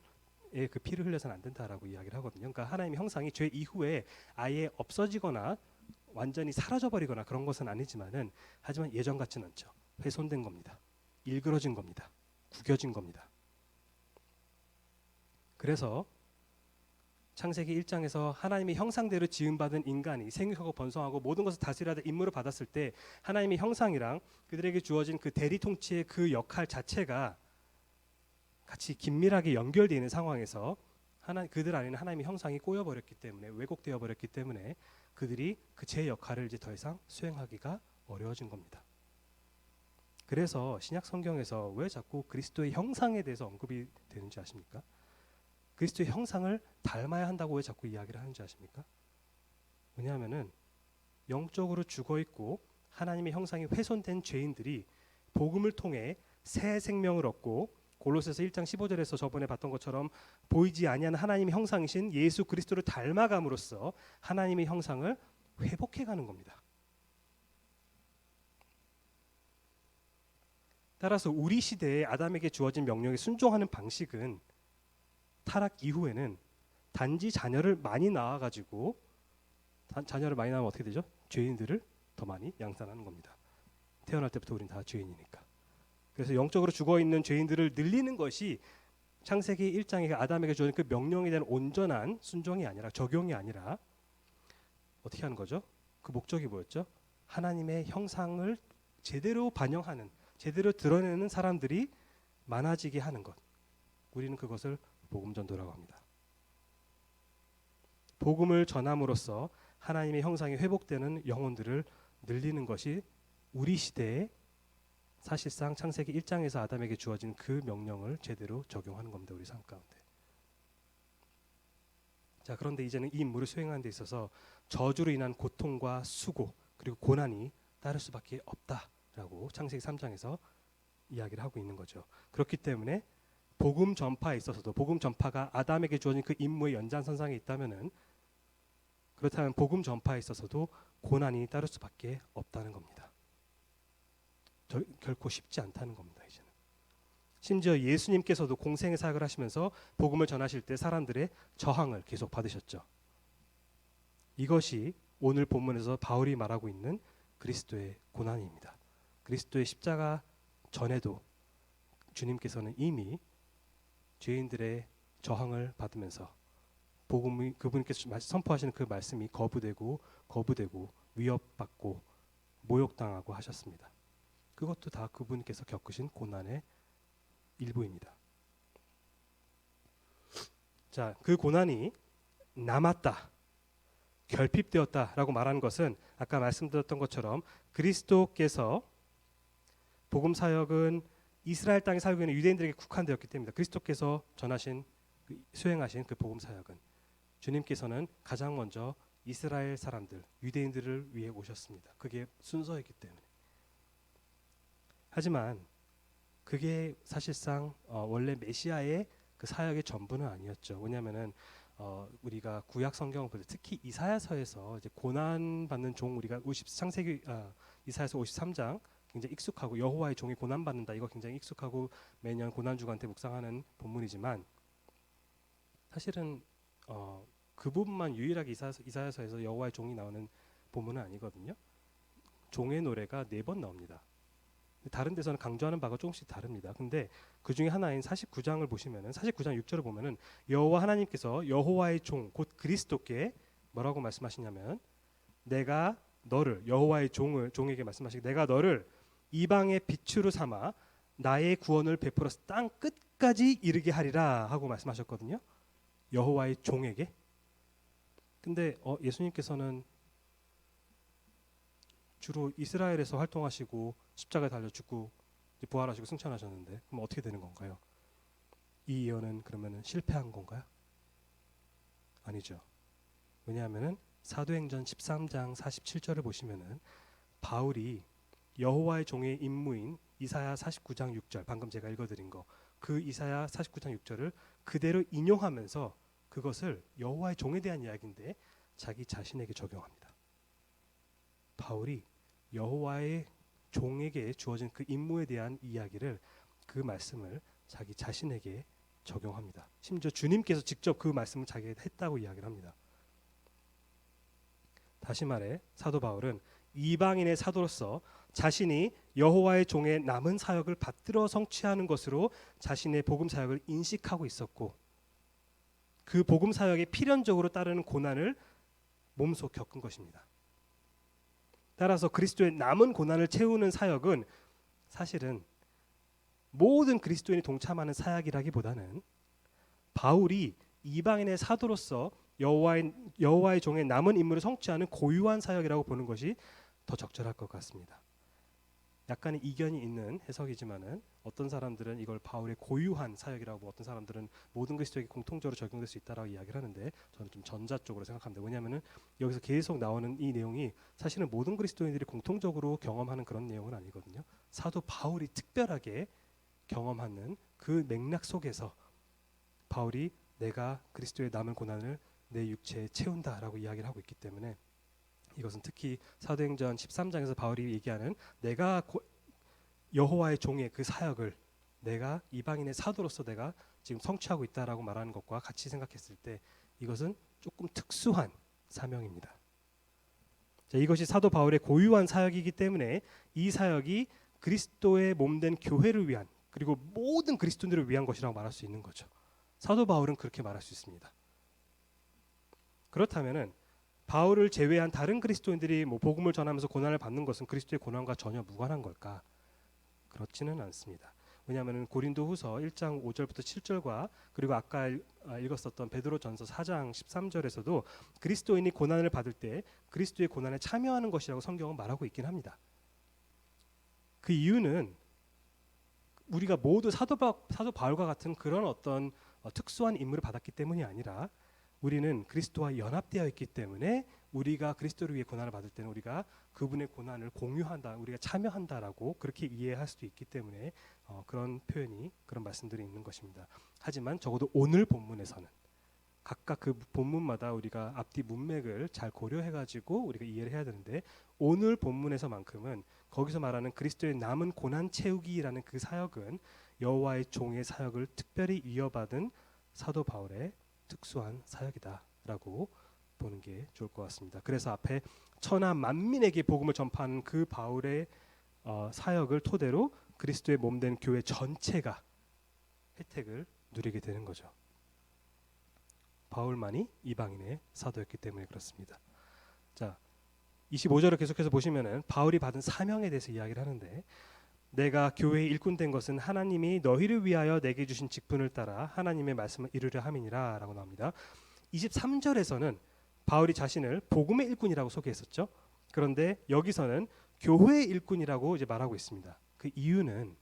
그 피를 흘려서는 안 된다라고 이야기를 하거든요. 그러니까 하나님의 형상이 죄 이후에 아예 없어지거나 완전히 사라져 버리거나 그런 것은 아니지만은 하지만 예전 같지는 않죠. 훼손된 겁니다. 일그러진 겁니다. 구겨진 겁니다. 그래서 창세기 1장에서 하나님의 형상대로 지음받은 인간이 생육하고 번성하고 모든 것을 다스리라 임무를 받았을 때 하나님의 형상이랑 그들에게 주어진 그 대리 통치의 그 역할 자체가 같이 긴밀하게 연결되어 있는 상황에서 그들 안에는 하나님의 형상이 꼬여버렸기 때문에 왜곡되어 버렸기 때문에 그들이 그 제 역할을 이제 더 이상 수행하기가 어려워진 겁니다. 그래서 신약 성경에서 왜 자꾸 그리스도의 형상에 대해서 언급이 되는지 아십니까? 그리스도의 형상을 닮아야 한다고 왜 자꾸 이야기를 하는지 아십니까? 왜냐하면은 영적으로 죽어 있고 하나님의 형상이 훼손된 죄인들이 복음을 통해 새 생명을 얻고 골로새서 1장 15절에서 저번에 봤던 것처럼 보이지 아니하는 하나님의 형상이신 예수 그리스도를 닮아감으로써 하나님의 형상을 회복해가는 겁니다. 따라서 우리 시대에 아담에게 주어진 명령에 순종하는 방식은 타락 이후에는 단지 자녀를 많이 낳아가지고 자녀를 많이 낳으면 어떻게 되죠? 죄인들을 더 많이 양산하는 겁니다. 태어날 때부터 우린 다 죄인이니까. 그래서 영적으로 죽어있는 죄인들을 늘리는 것이 창세기 1장에 아담에게 주어진 그 명령에 대한 온전한 순종이 아니라 적용이 아니라 어떻게 하는 거죠? 그 목적이 뭐였죠? 하나님의 형상을 제대로 반영하는 제대로 드러내는 사람들이 많아지게 하는 것. 우리는 그것을 복음 전도라고 합니다. 복음을 전함으로써 하나님의 형상이 회복되는 영혼들을 늘리는 것이 우리 시대에 사실상 창세기 1장에서 아담에게 주어진 그 명령을 제대로 적용하는 겁니다. 우리 삶 가운데. 자, 그런데 이제는 이 임무를 수행하는 데 있어서 저주로 인한 고통과 수고 그리고 고난이 따를 수밖에 없다라고 창세기 3장에서 이야기를 하고 있는 거죠. 그렇기 때문에 복음 전파에 있어서도 복음 전파가 아담에게 주어진 그 임무의 연장선상에 있다면은 그렇다면 복음 전파에 있어서도 고난이 따를 수밖에 없다는 겁니다. 결코 쉽지 않다는 겁니다. 이제는 심지어 예수님께서도 공생의 사역을 하시면서 복음을 전하실 때 사람들의 저항을 계속 받으셨죠. 이것이 오늘 본문에서 바울이 말하고 있는 그리스도의 고난입니다. 그리스도의 십자가 전에도 주님께서는 이미 죄인들의 저항을 받으면서 복음이 그분께서 선포하시는 그 말씀이 거부되고 위협받고 모욕당하고 하셨습니다. 그것도 다 그분께서 겪으신 고난의 일부입니다. 자, 그 고난이 남았다, 결핍되었다라고 말하는 것은 아까 말씀드렸던 것처럼 그리스도께서 복음 사역은 이스라엘 땅에 살고 있는 유대인들에게 국한되었기 때문입니다. 그리스도께서 수행하신 그 복음 사역은 주님께서는 가장 먼저 이스라엘 사람들, 유대인들을 위해 오셨습니다. 그게 순서였기 때문에. 하지만 그게 사실상 원래 메시아의 그 사역의 전부는 아니었죠. 왜냐하면은 우리가 구약 성경을 볼 때 특히 이사야서에서 이제 고난 받는 종 우리가 이사야서 53장 굉장히 익숙하고 여호와의 종이 고난 받는다 이거 굉장히 익숙하고 매년 고난 주간때 묵상하는 본문이지만 사실은 그 부분만 유일하게 이사야서에서 여호와의 종이 나오는 본문은 아니거든요. 종의 노래가 4번 나옵니다. 다른 데서는 강조하는 바가 조금씩 다릅니다. 근데 그 중에 하나인 49장을 보시면은 49장 6절을 보면은 여호와 하나님께서 여호와의 종 곧 그리스도께 뭐라고 말씀하시냐면 내가 너를 여호와의 종에게 말씀하시기 내가 너를 이방의 빛으로 삼아 나의 구원을 베풀어서 땅 끝까지 이르게 하리라 하고 말씀하셨거든요. 여호와의 종에게. 근데 예수님께서는 주로 이스라엘에서 활동하시고 십자가에 달려 죽고 부활하시고 승천하셨는데 그럼 어떻게 되는 건가요? 이 예언은 그러면은 실패한 건가요? 아니죠. 왜냐하면은 사도행전 13장 47절을 보시면은 바울이 여호와의 종의 임무인 이사야 49장 6절 방금 제가 읽어드린 거 그 이사야 49장 6절을 그대로 인용하면서 그것을 여호와의 종에 대한 이야기인데 자기 자신에게 적용합니다. 바울이 여호와의 종에게 주어진 그 임무에 대한 이야기를, 그 말씀을 자기 자신에게 적용합니다. 심지어 주님께서 직접 그 말씀을 자기에게 했다고 이야기를 합니다. 다시 말해 사도 바울은 이방인의 사도로서 자신이 여호와의 종의 남은 사역을 받들어 성취하는 것으로 자신의 복음 사역을 인식하고 있었고, 그 복음 사역에 필연적으로 따르는 고난을 몸소 겪은 것입니다. 따라서 그리스도의 남은 고난을 채우는 사역은 사실은 모든 그리스도인이 동참하는 사역이라기보다는 바울이 이방인의 사도로서 여호와의 종의 남은 임무를 성취하는 고유한 사역이라고 보는 것이 더 적절할 것 같습니다. 약간의 이견이 있는 해석이지만은 어떤 사람들은 이걸 바울의 고유한 사역이라고, 어떤 사람들은 모든 그리스도에게 공통적으로 적용될 수 있다라고 이야기를 하는데 저는 좀 전자 쪽으로 생각합니다. 왜냐하면은 여기서 계속 나오는 이 내용이 사실은 모든 그리스도인들이 공통적으로 경험하는 그런 내용은 아니거든요. 사도 바울이 특별하게 경험하는 그 맥락 속에서 바울이 내가 그리스도의 남은 고난을 내 육체에 채운다라고 이야기를 하고 있기 때문에, 이것은 특히 사도행전 13장에서 바울이 얘기하는 내가 여호와의 종의 그 사역을 내가 이방인의 사도로서 내가 지금 성취하고 있다라고 말하는 것과 같이 생각했을 때 이것은 조금 특수한 사명입니다. 자, 이것이 사도 바울의 고유한 사역이기 때문에 이 사역이 그리스도의 몸된 교회를 위한, 그리고 모든 그리스도인들을 위한 것이라고 말할 수 있는 거죠. 사도 바울은 그렇게 말할 수 있습니다. 그렇다면은 바울을 제외한 다른 그리스도인들이 복음을 전하면서 고난을 받는 것은 그리스도의 고난과 전혀 무관한 걸까? 그렇지는 않습니다. 왜냐하면 고린도후서 1장 5절부터 7절과 그리고 아까 읽었었던 베드로전서 4장 13절에서도 그리스도인이 고난을 받을 때 그리스도의 고난에 참여하는 것이라고 성경은 말하고 있긴 합니다. 그 이유는 우리가 모두 사도 바울과 같은 그런 어떤 특수한 임무를 받았기 때문이 아니라 우리는 그리스도와 연합되어 있기 때문에 우리가 그리스도를 위해 고난을 받을 때는 우리가 그분의 고난을 공유한다, 우리가 참여한다라고 그렇게 이해할 수도 있기 때문에 그런 표현이, 그런 말씀들이 있는 것입니다. 하지만 적어도 오늘 본문에서는 각각 그 본문마다 우리가 앞뒤 문맥을 잘 고려해가지고 우리가 이해를 해야 되는데, 오늘 본문에서만큼은 거기서 말하는 그리스도의 남은 고난 채우기라는 그 사역은 여호와의 종의 사역을 특별히 이어받은 사도 바울의 특수한 사역이다라고 보는 게 좋을 것 같습니다. 그래서 앞에 천하 만민에게 복음을 전파하는 그 바울의 사역을 토대로 그리스도의 몸된 교회 전체가 혜택을 누리게 되는 거죠. 바울만이 이방인의 사도였기 때문에 그렇습니다. 자, 25절을 계속해서 보시면은 바울이 받은 사명에 대해서 이야기를 하는데, 내가 교회의 일꾼 된 것은 하나님이 너희를 위하여 내게 주신 직분을 따라 하나님의 말씀을 이루려 함이니라 라고 나옵니다. 23절에서는 바울이 자신을 복음의 일꾼이라고 소개했었죠. 그런데 여기서는 교회의 일꾼이라고 이제 말하고 있습니다. 그 이유는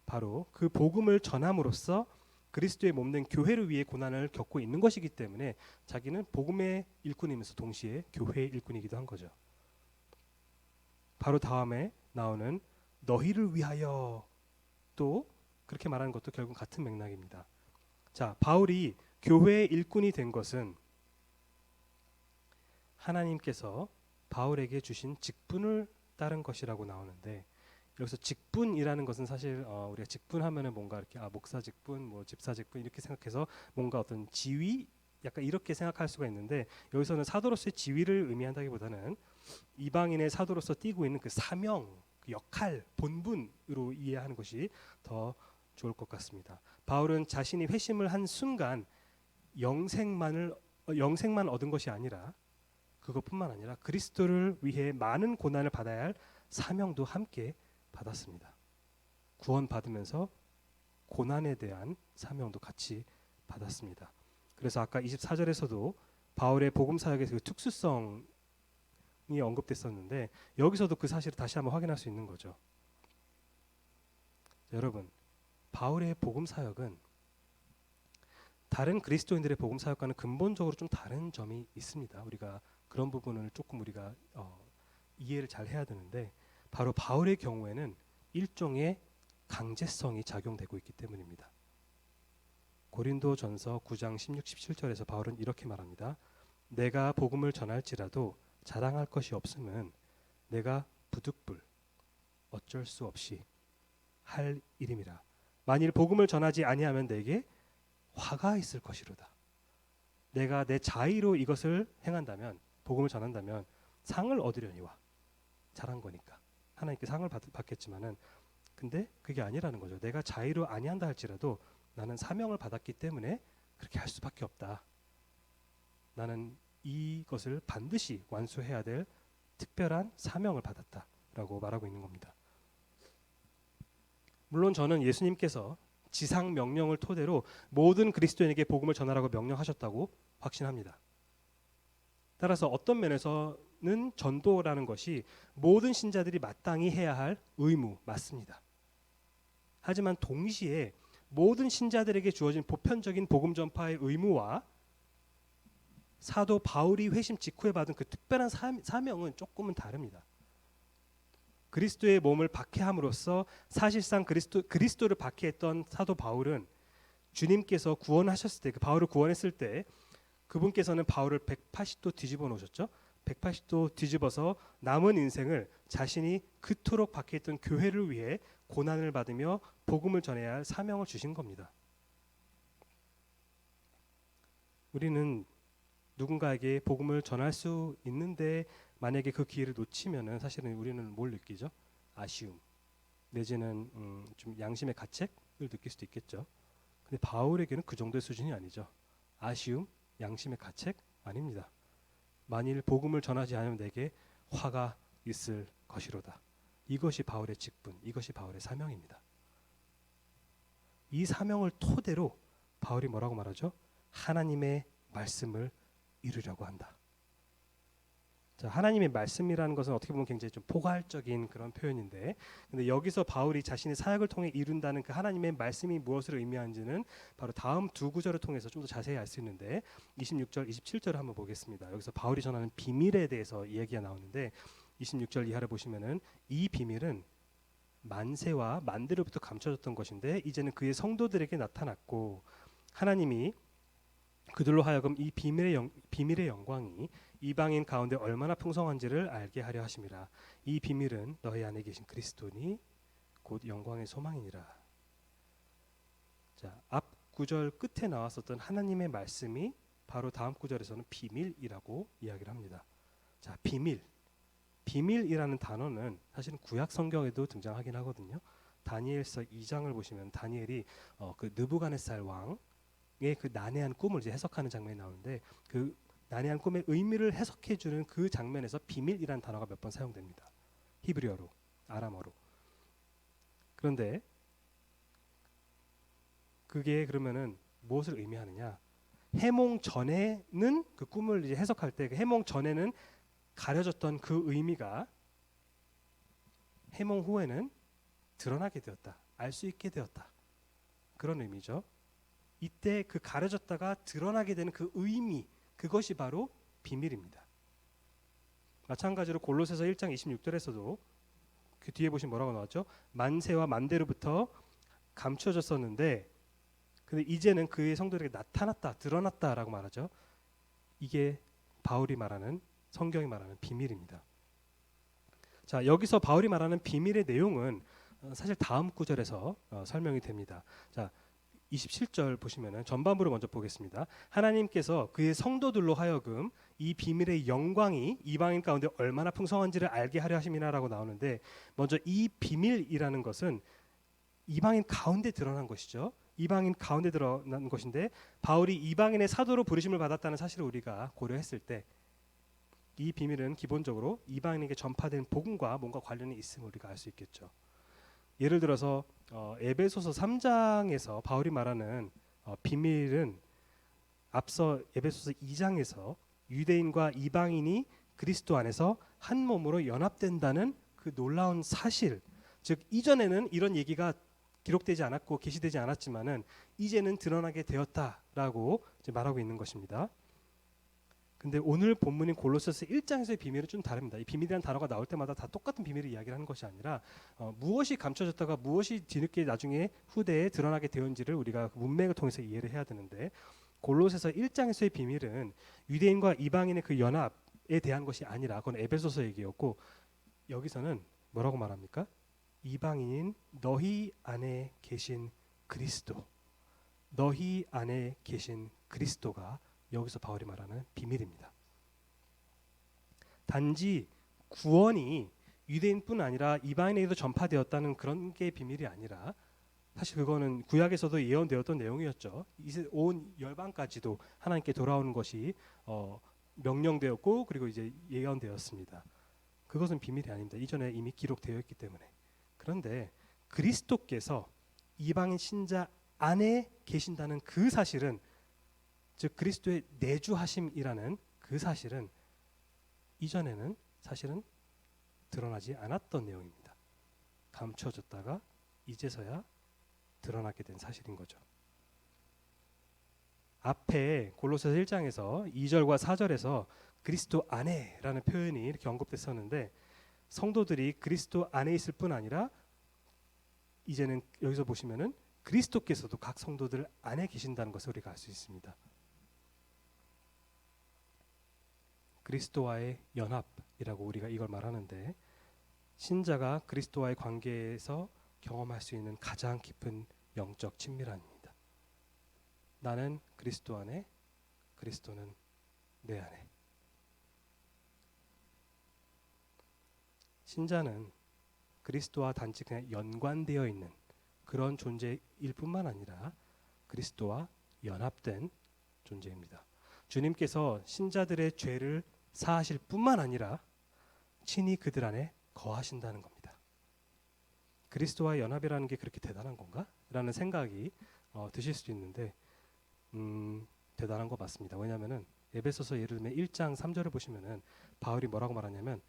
바로 그 복음을 전함으로써 그리스도의 몸된 교회를 위해 고난을 겪고 있는 것이기 때문에 자기는 복음의 일꾼이면서 동시에 교회의 일꾼이기도 한 거죠. 바로 다음에 나오는 너희를 위하여, 또 그렇게 말하는 것도 결국 같은 맥락입니다. 자, 바울이 교회의 일꾼이 된 것은 하나님께서 바울에게 주신 직분을 따른 것이라고 나오는데, 여기서 직분이라는 것은 사실 우리가 직분하면은 뭔가 이렇게 목사 직분, 뭐 집사 직분 이렇게 생각해서 뭔가 어떤 지위, 약간 이렇게 생각할 수가 있는데, 여기서는 사도로서의 지위를 의미한다기보다는 이방인의 사도로서 띠고 있는 그 사명, 그 역할, 본분으로 이해하는 것이 더 좋을 것 같습니다. 바울은 자신이 회심을 한 순간 영생만 얻은 것이 아니라, 그것뿐만 아니라 그리스도를 위해 많은 고난을 받아야 할 사명도 함께 받았습니다. 구원받으면서 고난에 대한 사명도 같이 받았습니다. 그래서 아까 24절에서도 바울의 복음 사역의 그 특수성이 언급됐었는데, 여기서도 그 사실을 다시 한번 확인할 수 있는 거죠. 여러분, 바울의 복음 사역은 다른 그리스도인들의 복음 사역과는 근본적으로 좀 다른 점이 있습니다. 우리가 그런 부분을 조금 우리가 이해를 잘 해야 되는데, 바로 바울의 경우에는 일종의 강제성이 작용되고 있기 때문입니다. 고린도전서 9장 16, 17절에서 바울은 이렇게 말합니다. 내가 복음을 전할지라도 자랑할 것이 없음은 내가 부득불 어쩔 수 없이 할 일임이라. 만일 복음을 전하지 아니하면 내게 화가 있을 것이로다. 내가 내 자의로 이것을 행한다면, 복음을 전한다면 상을 얻으려니와. 잘한 거니까 하나님께 상을 받겠지만은, 근데 그게 아니라는 거죠. 내가 자의로 아니한다 할지라도 나는 사명을 받았기 때문에 그렇게 할 수밖에 없다. 나는 이것을 반드시 완수해야 될 특별한 사명을 받았다라고 말하고 있는 겁니다. 물론 저는 예수님께서 지상 명령을 토대로 모든 그리스도인에게 복음을 전하라고 명령하셨다고 확신합니다. 따라서 어떤 면에서는 전도라는 것이 모든 신자들이 마땅히 해야 할 의무 맞습니다. 하지만 동시에 모든 신자들에게 주어진 보편적인 복음 전파의 의무와 사도 바울이 회심 직후에 받은 그 특별한 사명은 조금은 다릅니다. 그리스도의 몸을 박해함으로써 사실상 그리스도를 박해했던 사도 바울은 주님께서 구원하셨을 때, 그 바울을 구원했을 때 그분께서는 바울을 180도 뒤집어 놓으셨죠. 180도 뒤집어서 남은 인생을 자신이 그토록 박해했던 교회를 위해 고난을 받으며 복음을 전해야 할 사명을 주신 겁니다. 우리는 누군가에게 복음을 전할 수 있는데 만약에 그 기회를 놓치면은 사실은 우리는 뭘 느끼죠? 아쉬움 내지는 좀 양심의 가책을 느낄 수도 있겠죠. 근데 바울에게는 그 정도의 수준이 아니죠. 아쉬움, 양심의 가책 아닙니다. 만일 복음을 전하지 않으면 내게 화가 있을 것이로다. 이것이 바울의 직분, 이것이 바울의 사명입니다. 이 사명을 토대로 바울이 뭐라고 말하죠? 하나님의 말씀을 이루려고 한다. 자, 하나님의 말씀이라는 것은 어떻게 보면 굉장히 좀 포괄적인 그런 표현인데, 근데 여기서 바울이 자신의 사역을 통해 이룬다는 그 하나님의 말씀이 무엇을 의미하는지는 바로 다음 두 구절을 통해서 좀 더 자세히 알 수 있는데, 26절, 27절을 한번 보겠습니다. 여기서 바울이 전하는 비밀에 대해서 이야기가 나오는데 26절 이하를 보시면은 이 비밀은 만세와 만대로부터 감춰졌던 것인데 이제는 그의 성도들에게 나타났고 하나님이 그들로 하여금 이 비밀의 영광이 이방인 가운데 얼마나 풍성한지를 알게 하려 하심이라. 이 비밀은 너희 안에 계신 그리스도니 곧 영광의 소망이니라. 자, 앞 구절 끝에 나왔었던 하나님의 말씀이 바로 다음 구절에서는 비밀이라고 이야기를 합니다. 자, 비밀이라는 단어는 사실은 구약 성경에도 등장하긴 하거든요. 다니엘서 2장을 보시면 다니엘이 그 느부갓네살 왕의 그 난해한 꿈을 이제 해석하는 장면이 나오는데 그 난해한 꿈의 의미를 해석해 주는 그 장면에서 비밀이라는 단어가 몇 번 사용됩니다. 히브리어로, 아람어로. 그런데 그게 그러면은 무엇을 의미하느냐? 해몽 전에는 그 꿈을 이제 해석할 때 그 해몽 전에는 가려졌던 그 의미가 해몽 후에는 드러나게 되었다. 알 수 있게 되었다. 그런 의미죠. 이때 그 가려졌다가 드러나게 되는 그 의미, 그것이 바로 비밀입니다. 마찬가지로 골로새서 1장 26절에서도 그 뒤에 보시면 뭐라고 나왔죠? 만세와 만대로부터 감춰졌었는데 근데 이제는 그의 성도들에게 나타났다, 드러났다라고 말하죠. 이게 바울이 말하는, 성경이 말하는 비밀입니다. 자, 여기서 바울이 말하는 비밀의 내용은 사실 다음 구절에서 설명이 됩니다. 자, 27절 보시면은 전반부를 먼저 보겠습니다. 하나님께서 그의 성도들로 하여금 이 비밀의 영광이 이방인 가운데 얼마나 풍성한지를 알게 하려 하심이라고 나오는데, 먼저 이 비밀이라는 것은 이방인 가운데 드러난 것이죠. 이방인 가운데 드러난 것인데 바울이 이방인의 사도로 부르심을 받았다는 사실을 우리가 고려했을 때 이 비밀은 기본적으로 이방인에게 전파된 복음과 뭔가 관련이 있음을 우리가 알 수 있겠죠. 예를 들어서 에베소서 3장에서 바울이 말하는 비밀은 앞서 에베소서 2장에서 유대인과 이방인이 그리스도 안에서 한 몸으로 연합된다는 그 놀라운 사실, 즉 이전에는 이런 얘기가 기록되지 않았고 계시되지 않았지만은 이제는 드러나게 되었다라고 이제 말하고 있는 것입니다. 근데 오늘 본문인 골로새서 1장에서의 비밀은 좀 다릅니다. 이 비밀이라는 단어가 나올 때마다 다 똑같은 비밀을 이야기를 하는 것이 아니라 무엇이 감춰졌다가 무엇이 뒤늦게 나중에 후대에 드러나게 되었는지를 우리가 문맥을 통해서 이해를 해야 되는데, 골로새서 1장에서의 비밀은 유대인과 이방인의 그 연합에 대한 것이 아니라 그건 에베소서 얘기였고, 여기서는 뭐라고 말합니까? 이방인인 너희 안에 계신 그리스도, 너희 안에 계신 그리스도가 여기서 바울이 말하는 비밀입니다. 단지 구원이 유대인뿐 아니라 이방인에게도 전파되었다는 그런 게 비밀이 아니라, 사실 그거는 구약에서도 예언되었던 내용이었죠. 이제 온 열방까지도 하나님께 돌아오는 것이 명령되었고, 그리고 이제 예언되었습니다. 그것은 비밀이 아닙니다. 이전에 이미 기록되어 있기 때문에. 그런데 그리스도께서 이방인 신자 안에 계신다는 그 사실은, 즉 그리스도의 내주하심이라는 그 사실은 이전에는 사실은 드러나지 않았던 내용입니다. 감춰졌다가 이제서야 드러나게 된 사실인 거죠. 앞에 골로새서 1장에서 2절과 4절에서 그리스도 안에라는 표현이 이렇게 언급됐었는데, 성도들이 그리스도 안에 있을 뿐 아니라 이제는 여기서 보시면은 그리스도께서도 각 성도들 안에 계신다는 것을 우리가 알 수 있습니다. 그리스도와의 연합이라고 우리가 이걸 말하는데, 신자가 그리스도와의 관계에서 경험할 수 있는 가장 깊은 영적 친밀함입니다. 나는 그리스도 안에, 그리스도는 내 안에. 신자는 그리스도와 단지 그냥 연관되어 있는 그런 존재일 뿐만 아니라 그리스도와 연합된 존재입니다. 주님께서 신자들의 죄를 사하실 뿐만 아니라 친히 그들 안에 거하신다는 겁니다. 그리스도와 연합이라는 게 그렇게 대단한 건가? 라는 생각이 드실 수도 있는데, 대단한 거 맞습니다. 왜냐하면 에베소서 예를 들면 1장 3절을 보시면은 바울이 뭐라고 말하냐면,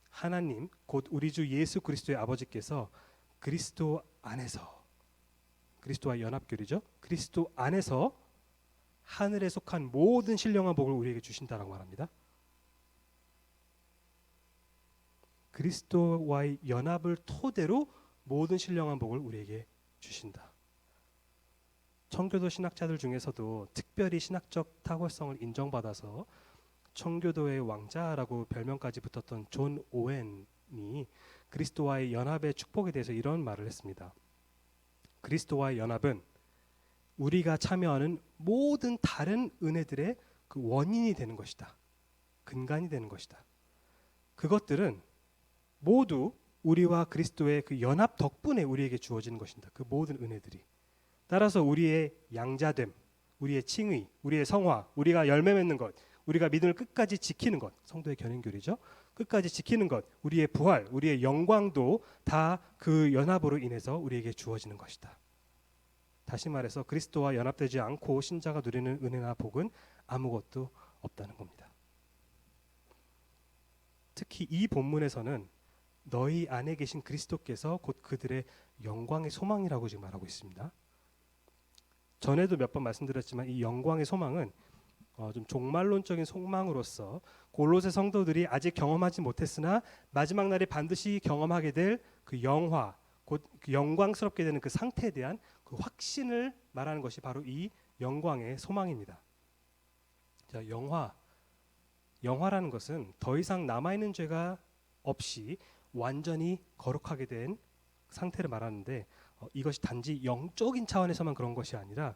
하나님 곧 우리 주 예수 그리스도의 아버지께서 그리스도 안에서, 그리스도와 연합교리죠. 그리스도 안에서 하늘에 속한 모든 신령한 복을 우리에게 주신다라고 말합니다. 그리스도와의 연합을 토대로 모든 신령한 복을 우리에게 주신다. 청교도 신학자들 중에서도 특별히 신학적 탁월성을 인정받아서 청교도의 왕자라고 별명까지 붙었던 존 오웬이 그리스도와의 연합의 축복에 대해서 이런 말을 했습니다. 그리스도와의 연합은 우리가 참여하는 모든 다른 은혜들의 그 원인이 되는 것이다. 근간이 되는 것이다. 그것들은 모두 우리와 그리스도의 그 연합 덕분에 우리에게 주어지는 것입니다. 그 모든 은혜들이. 따라서 우리의 양자됨, 우리의 칭의, 우리의 성화, 우리가 열매 맺는 것, 우리가 믿음을 끝까지 지키는 것, 성도의 견인교리죠. 끝까지 지키는 것, 우리의 부활, 우리의 영광도 다 그 연합으로 인해서 우리에게 주어지는 것이다. 다시 말해서 그리스도와 연합되지 않고 신자가 누리는 은혜나 복은 아무것도 없다는 겁니다. 특히 이 본문에서는 너희 안에 계신 그리스도께서 곧 그들의 영광의 소망이라고 지금 말하고 있습니다. 전에도 몇 번 말씀드렸지만 이 영광의 소망은 좀 종말론적인 소망으로서 골로새 성도들이 아직 경험하지 못했으나 마지막 날에 반드시 경험하게 될 그 영화, 곧 그 영광스럽게 되는 그 상태에 대한 그 확신을 말하는 것이 바로 이 영광의 소망입니다. 자, 영화라는 것은 더 이상 남아있는 죄가 없이 완전히 거룩하게 된 상태를 말하는데, 이것이 단지 영적인 차원에서만 그런 것이 아니라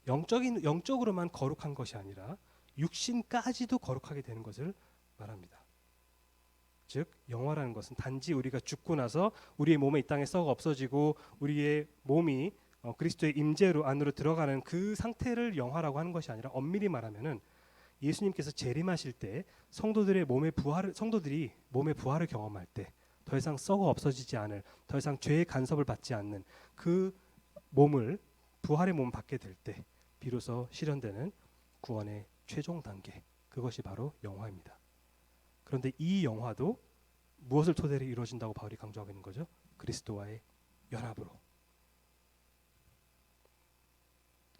영적으로만 거룩한 것이 아니라 육신까지도 거룩하게 되는 것을 말합니다. 즉 영화라는 것은 단지 우리가 죽고 나서 우리의 몸에 이 땅에 썩어 없어지고 우리의 몸이 그리스도의 임재로 안으로 들어가는 그 상태를 영화라고 하는 것이 아니라, 엄밀히 말하면은 예수님께서 재림하실 때 성도들이 몸의 부활을 경험할 때 더 이상 썩어 없어지지 않을, 더 이상 죄의 간섭을 받지 않는 그 몸을, 부활의 몸을 받게 될 때 비로소 실현되는 구원의 최종 단계, 그것이 바로 영화입니다. 그런데 이 영화도 무엇을 토대로 이루어진다고 바울이 강조하고 있는 거죠? 그리스도와의 연합으로.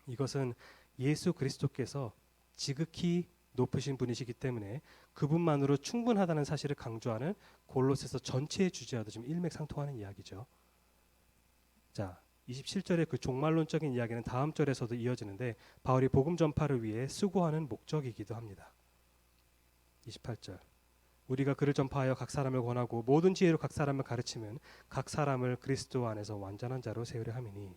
이것은 예수 그리스도께서 지극히 높으신 분이시기 때문에 그분만으로 충분하다는 사실을 강조하는 골로새서 전체의 주제와도 좀 일맥상통하는 이야기죠. 자, 27절의 그 종말론적인 이야기는 다음 절에서도 이어지는데 바울이 복음 전파를 위해 수고하는 목적이기도 합니다. 28절 우리가 그를 전파하여 각 사람을 권하고 모든 지혜로 각 사람을 가르치면 각 사람을 그리스도 안에서 완전한 자로 세우려 함이니.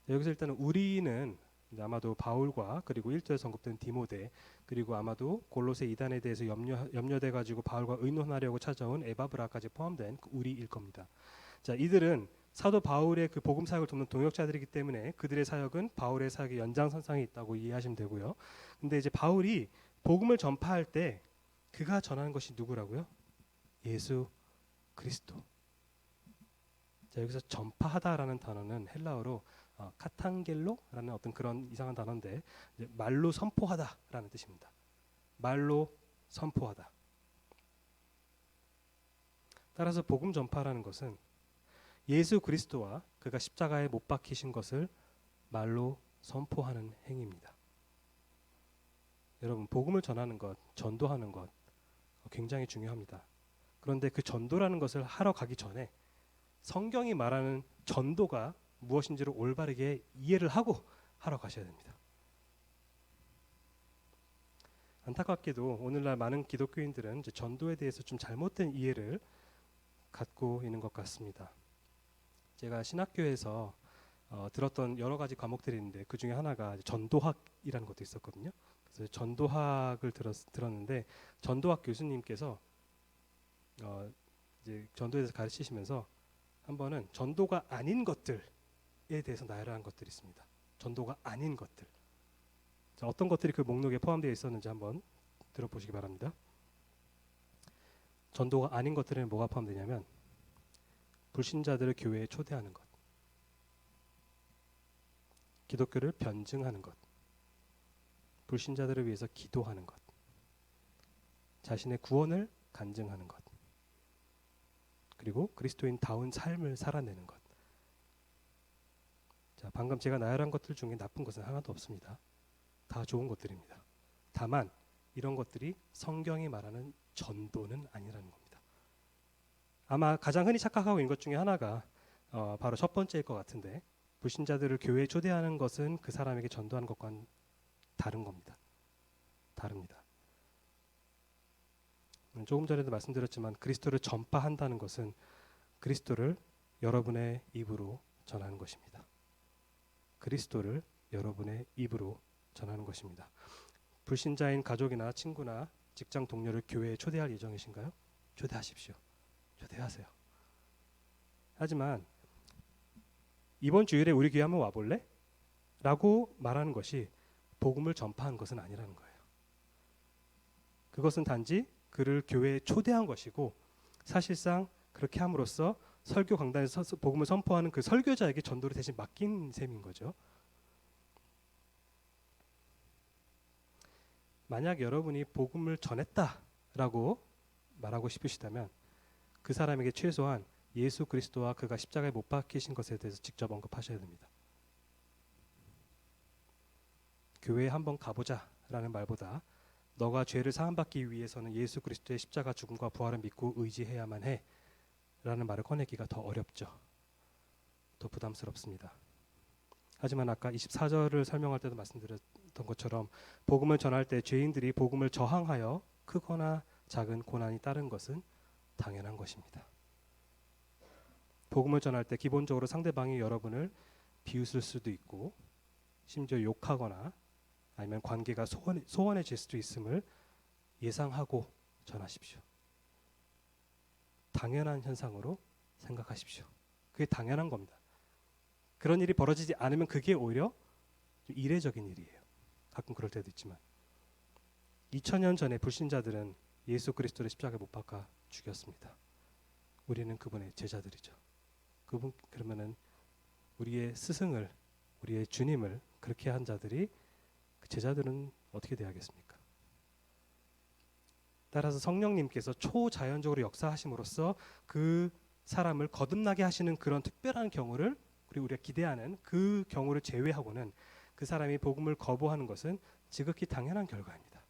여기서 일단은 우리는 아마도 바울과 그리고 1절에 언급된 디모데 그리고 아마도 골로새 이단에 대해서 염려돼 가지고 바울과 의논하려고 찾아온 에바브라까지 포함된 그 우리일 겁니다. 자, 이들은 사도 바울의 그 복음 사역을 돕는 동역자들이기 때문에 그들의 사역은 바울의 사역의 연장선상에 있다고 이해하시면 되고요. 근데 이제 바울이 복음을 전파할 때 그가 전하는 것이 누구라고요? 예수 그리스도. 자, 여기서 전파하다라는 단어는 헬라어로 카탄겔로라는 어떤 그런 이상한 단어인데 이제 말로 선포하다라는 뜻입니다. 말로 선포하다. 따라서 복음 전파라는 것은 예수 그리스도와 그가 십자가에 못 박히신 것을 말로 선포하는 행위입니다. 여러분, 복음을 전하는 것, 전도하는 것 굉장히 중요합니다. 그런데 그 전도라는 것을 하러 가기 전에 성경이 말하는 전도가 무엇인지를 올바르게 이해를 하고 하러 가셔야 됩니다. 안타깝게도 오늘날 많은 기독교인들은 이제 전도에 대해서 좀 잘못된 이해를 갖고 있는 것 같습니다. 제가 신학교에서 들었던 여러 가지 과목들이 있는데 그 중에 하나가 전도학이라는 것도 있었거든요. 그래서 전도학을 들었는데 전도학 교수님께서 이제 전도에 대해서 가르치시면서 한 번은 전도가 아닌 것들에 대해서 나열한 것들이 있습니다. 전도가 아닌 것들. 자, 어떤 것들이 그 목록에 포함되어 있었는지 한번 들어보시기 바랍니다. 전도가 아닌 것들에는 뭐가 포함되냐면 불신자들을 교회에 초대하는 것, 기독교를 변증하는 것, 불신자들을 위해서 기도하는 것, 자신의 구원을 간증하는 것, 그리고 그리스도인다운 삶을 살아내는 것. 자, 방금 제가 나열한 것들 중에 나쁜 것은 하나도 없습니다. 다 좋은 것들입니다. 다만 이런 것들이 성경이 말하는 전도는 아니라는 겁니다. 아마 가장 흔히 착각하고 있는 것 중에 하나가 바로 첫 번째일 것 같은데 불신자들을 교회에 초대하는 것은 그 사람에게 전도하는 것과는 다른 겁니다. 다릅니다. 조금 전에도 말씀드렸지만 그리스도를 전파한다는 것은 그리스도를 여러분의 입으로 전하는 것입니다. 그리스도를 여러분의 입으로 전하는 것입니다. 불신자인 가족이나 친구나 직장 동료를 교회에 초대할 예정이신가요? 초대하십시오. 초대하세요. 하지만 이번 주일에 우리 교회 한번 와볼래? 라고 말하는 것이 복음을 전파한 것은 아니라는 거예요. 그것은 단지 그를 교회에 초대한 것이고 사실상 그렇게 함으로써 설교 강단에서 복음을 선포하는 그 설교자에게 전도를 대신 맡긴 셈인 거죠. 만약 여러분이 복음을 전했다라고 말하고 싶으시다면 그 사람에게 최소한 예수 그리스도와 그가 십자가에 못 박히신 것에 대해서 직접 언급하셔야 됩니다. 교회에 한번 가보자라는 말보다 너가 죄를 사함받기 위해서는 예수 그리스도의 십자가 죽음과 부활을 믿고 의지해야만 해 라는 말을 꺼내기가 더 어렵죠. 더 부담스럽습니다. 하지만 아까 24절을 설명할 때도 말씀드렸던 것처럼 복음을 전할 때 죄인들이 복음을 저항하여 크거나 작은 고난이 따른 것은 당연한 것입니다. 복음을 전할 때 기본적으로 상대방이 여러분을 비웃을 수도 있고 심지어 욕하거나 아니면 관계가 소원해질 수도 있음을 예상하고 전하십시오. 당연한 현상으로 생각하십시오. 그게 당연한 겁니다. 그런 일이 벌어지지 않으면 그게 오히려 좀 이례적인 일이에요. 가끔 그럴 때도 있지만 2000년 전에 불신자들은 예수 그리스도를 십자가에 못 박아 죽였습니다. 우리는 그분의 제자들이죠. 그러면은 우리의 스승을, 우리의 주님을 그렇게 한 자들이 그 제자들은 어떻게 대하겠습니까? 따라서 성령님께서 초자연적으로 역사하심으로써 그 사람을 거듭나게 하시는 그런 특별한 경우를 그리고 우리가 기대하는 그 경우를 제외하고는 그 사람이 복음을 거부하는 것은 지극히 당연한 결과입니다.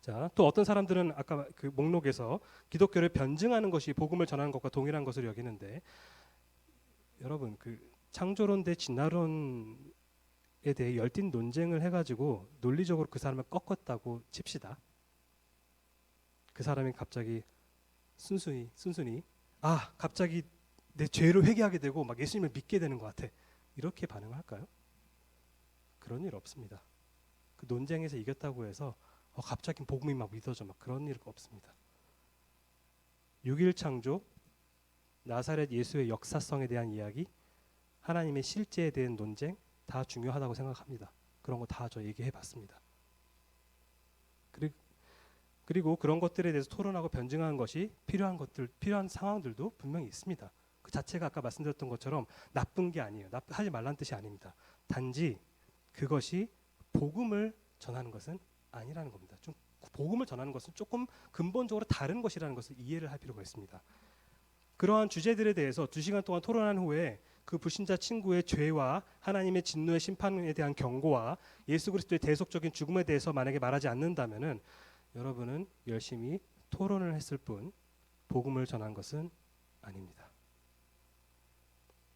자, 또 어떤 사람들은 아까 그 목록에서 기독교를 변증하는 것이 복음을 전하는 것과 동일한 것으로 여기는데, 여러분 그 창조론 대 진화론에 대해 열띤 논쟁을 해가지고 논리적으로 그 사람을 꺾었다고 칩시다. 그 사람이 갑자기 순순히 갑자기 내 죄를 회개하게 되고 막 예수님을 믿게 되는 것 같아. 이렇게 반응을 할까요? 그런 일 없습니다. 그 논쟁에서 이겼다고 해서 갑자기 복음이 막 믿어져 막 그런 일 없습니다. 6일 창조, 나사렛 예수의 역사성에 대한 이야기, 하나님의 실제에 대한 논쟁 다 중요하다고 생각합니다. 그런 거 다 저 얘기해 봤습니다. 그리고 그런 것들에 대해서 토론하고 변증하는 것이 필요한 상황들도 분명히 있습니다. 그 자체가 아까 말씀드렸던 것처럼 나쁜 게 아니에요. 하지 말라는 뜻이 아닙니다. 단지 그것이 복음을 전하는 것은 아니라는 겁니다. 좀 복음을 전하는 것은 조금 근본적으로 다른 것이라는 것을 이해를 할 필요가 있습니다. 그러한 주제들에 대해서 2시간 동안 토론한 후에 그 불신자 친구의 죄와 하나님의 진노의 심판에 대한 경고와 예수 그리스도의 대속적인 죽음에 대해서 만약에 말하지 않는다면은 여러분은 열심히 토론을 했을 뿐 복음을 전한 것은 아닙니다.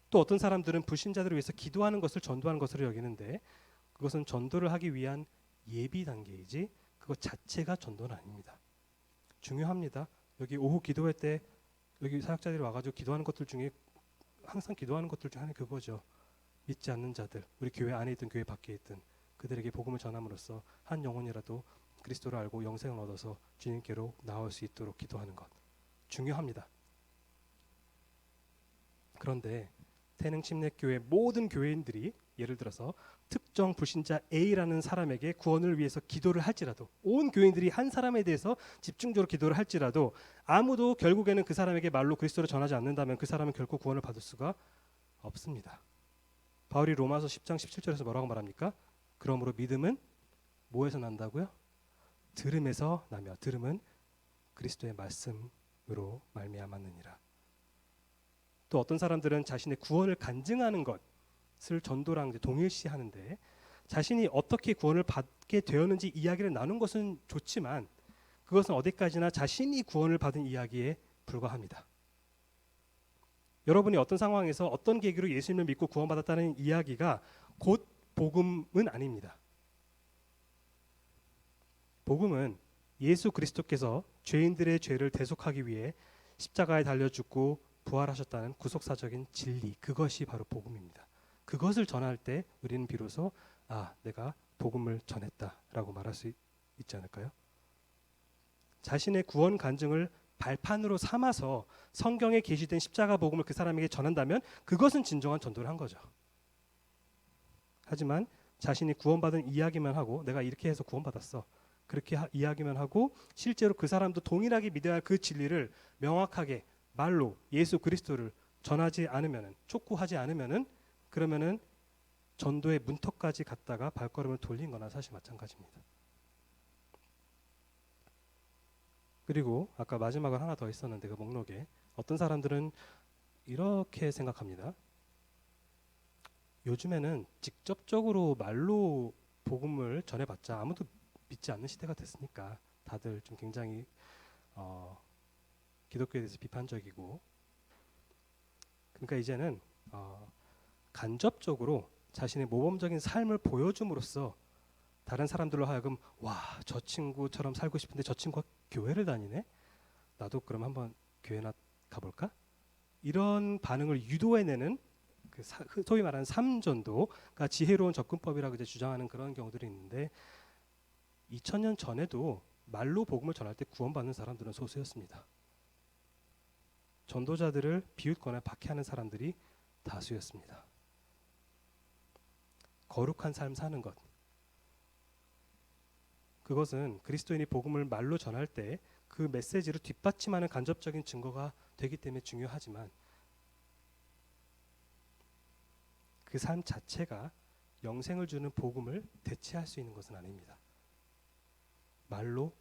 또 어떤 사람들은 불신자들을 위해서 기도하는 것을 전도하는 것으로 여기는데, 그것은 전도를 하기 위한 예비 단계이지 그것 자체가 전도는 아닙니다. 중요합니다. 여기 오후 기도회 때 여기 사역자들이 와가지고 기도하는 것들 중에 항상 기도하는 것들 중에 하나는 그거죠. 믿지 않는 자들, 우리 교회 안에 있든 교회 밖에 있든 그들에게 복음을 전함으로써 한 영혼이라도 그리스도를 알고 영생을 얻어서 주님께로 나올 수 있도록 기도하는 것 중요합니다. 그런데 태능침례교회 모든 교회인들이 예를 들어서 특정 불신자 A라는 사람에게 구원을 위해서 기도를 할지라도, 온 교인들이 한 사람에 대해서 집중적으로 기도를 할지라도 아무도 결국에는 그 사람에게 말로 그리스도를 전하지 않는다면 그 사람은 결코 구원을 받을 수가 없습니다. 바울이 로마서 10장 17절에서 뭐라고 말합니까? 그러므로 믿음은 뭐에서 난다고요? 들음에서 나며 들음은 그리스도의 말씀으로 말미암았느니라. 또 어떤 사람들은 자신의 구원을 간증하는 것을 전도랑 동일시하는데, 자신이 어떻게 구원을 받게 되었는지 이야기를 나눈 것은 좋지만 그것은 어디까지나 자신이 구원을 받은 이야기에 불과합니다. 여러분이 어떤 상황에서 어떤 계기로 예수님을 믿고 구원받았다는 이야기가 곧 복음은 아닙니다. 복음은 예수 그리스도께서 죄인들의 죄를 대속하기 위해 십자가에 달려 죽고 부활하셨다는 구속사적인 진리, 그것이 바로 복음입니다. 그것을 전할 때 우리는 비로소 내가 복음을 전했다라고 말할 수 있지 않을까요? 자신의 구원 간증을 발판으로 삼아서 성경에 게시된 십자가 복음을 그 사람에게 전한다면 그것은 진정한 전도를 한 거죠. 하지만 자신이 구원받은 이야기만 하고 내가 이렇게 해서 구원받았어, 그렇게 이야기만 하고 실제로 그 사람도 동일하게 믿어야 할 그 진리를 명확하게 말로 예수 그리스도를 전하지 않으면은, 촉구하지 않으면은, 그러면은 전도의 문턱까지 갔다가 발걸음을 돌린 거나 사실 마찬가지입니다. 그리고 아까 마지막으로 하나 더 있었는데 그 목록에 어떤 사람들은 이렇게 생각합니다. 요즘에는 직접적으로 말로 복음을 전해봤자 아무도 믿지 않는 시대가 됐으니까 다들 좀 굉장히 기독교에 대해서 비판적이고, 그러니까 이제는 간접적으로 자신의 모범적인 삶을 보여줌으로써 다른 사람들로 하여금 저 친구처럼 살고 싶은데 저 친구가 교회를 다니네? 나도 그럼 한번 교회나 가볼까? 이런 반응을 유도해내는 그 소위 말하는 삼전도가 지혜로운 접근법이라고 이제 주장하는 그런 경우들이 있는데, 2000년 전에도 말로 복음을 전할 때 구원받는 사람들은 소수였습니다. 전도자들을 비웃거나 박해하는 사람들이 다수였습니다. 거룩한 삶 사는 것, 그것은 그리스도인이 복음을 말로 전할 때 그 메시지를 뒷받침하는 간접적인 증거가 되기 때문에 중요하지만, 그 삶 자체가 영생을 주는 복음을 대체할 수 있는 것은 아닙니다. 말로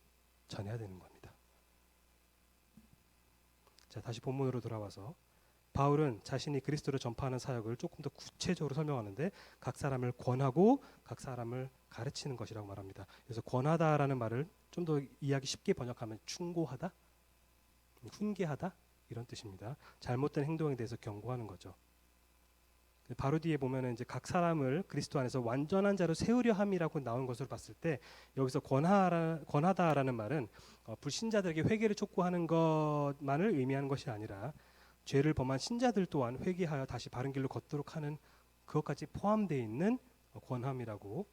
전해야 되는 겁니다. 자, 다시 본문으로 돌아와서 바울은 자신이 그리스도를 전파하는 사역을 조금 더 구체적으로 설명하는데 각 사람을 권하고 각 사람을 가르치는 것이라고 말합니다. 그래서 권하다라는 말을 좀 더 이해하기 쉽게 번역하면 충고하다, 훈계하다 이런 뜻입니다. 잘못된 행동에 대해서 경고하는 거죠. 바로 뒤에 보면은 이제 각 사람을 그리스도 안에서 완전한 자로 세우려 함이라고 나온 것을 봤을 때 여기서 권하다라는 말은 불신자들에게 회개를 촉구하는 것만을 의미하는 것이 아니라 죄를 범한 신자들 또한 회개하여 다시 바른 길로 걷도록 하는 그것까지 포함되어 있는 권함이라고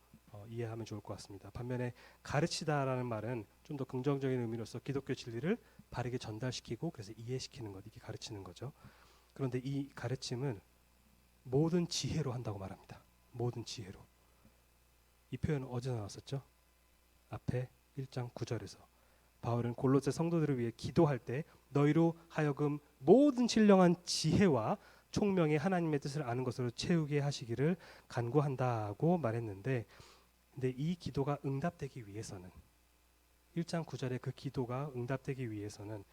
이해하면 좋을 것 같습니다. 반면에 가르치다라는 말은 좀 더 긍정적인 의미로서 기독교 진리를 바르게 전달시키고 그래서 이해시키는 것, 이게 가르치는 거죠. 그런데 이 가르침을 모든 지혜로 한다고 말합니다. 모든 지혜로. 이 표현은 어디서 나왔었죠? 앞에 1장 9절에서 바울은 골로새 성도들을 위해 기도할 때 너희로 하여금 모든 신령한 지혜와 총명의 하나님의 뜻을 아는 것으로 채우게 하시기를 간구한다고 말했는데, 근데 이 기도가 응답되기 위해서는 1장 9절의 그 기도가 응답되기 위해서는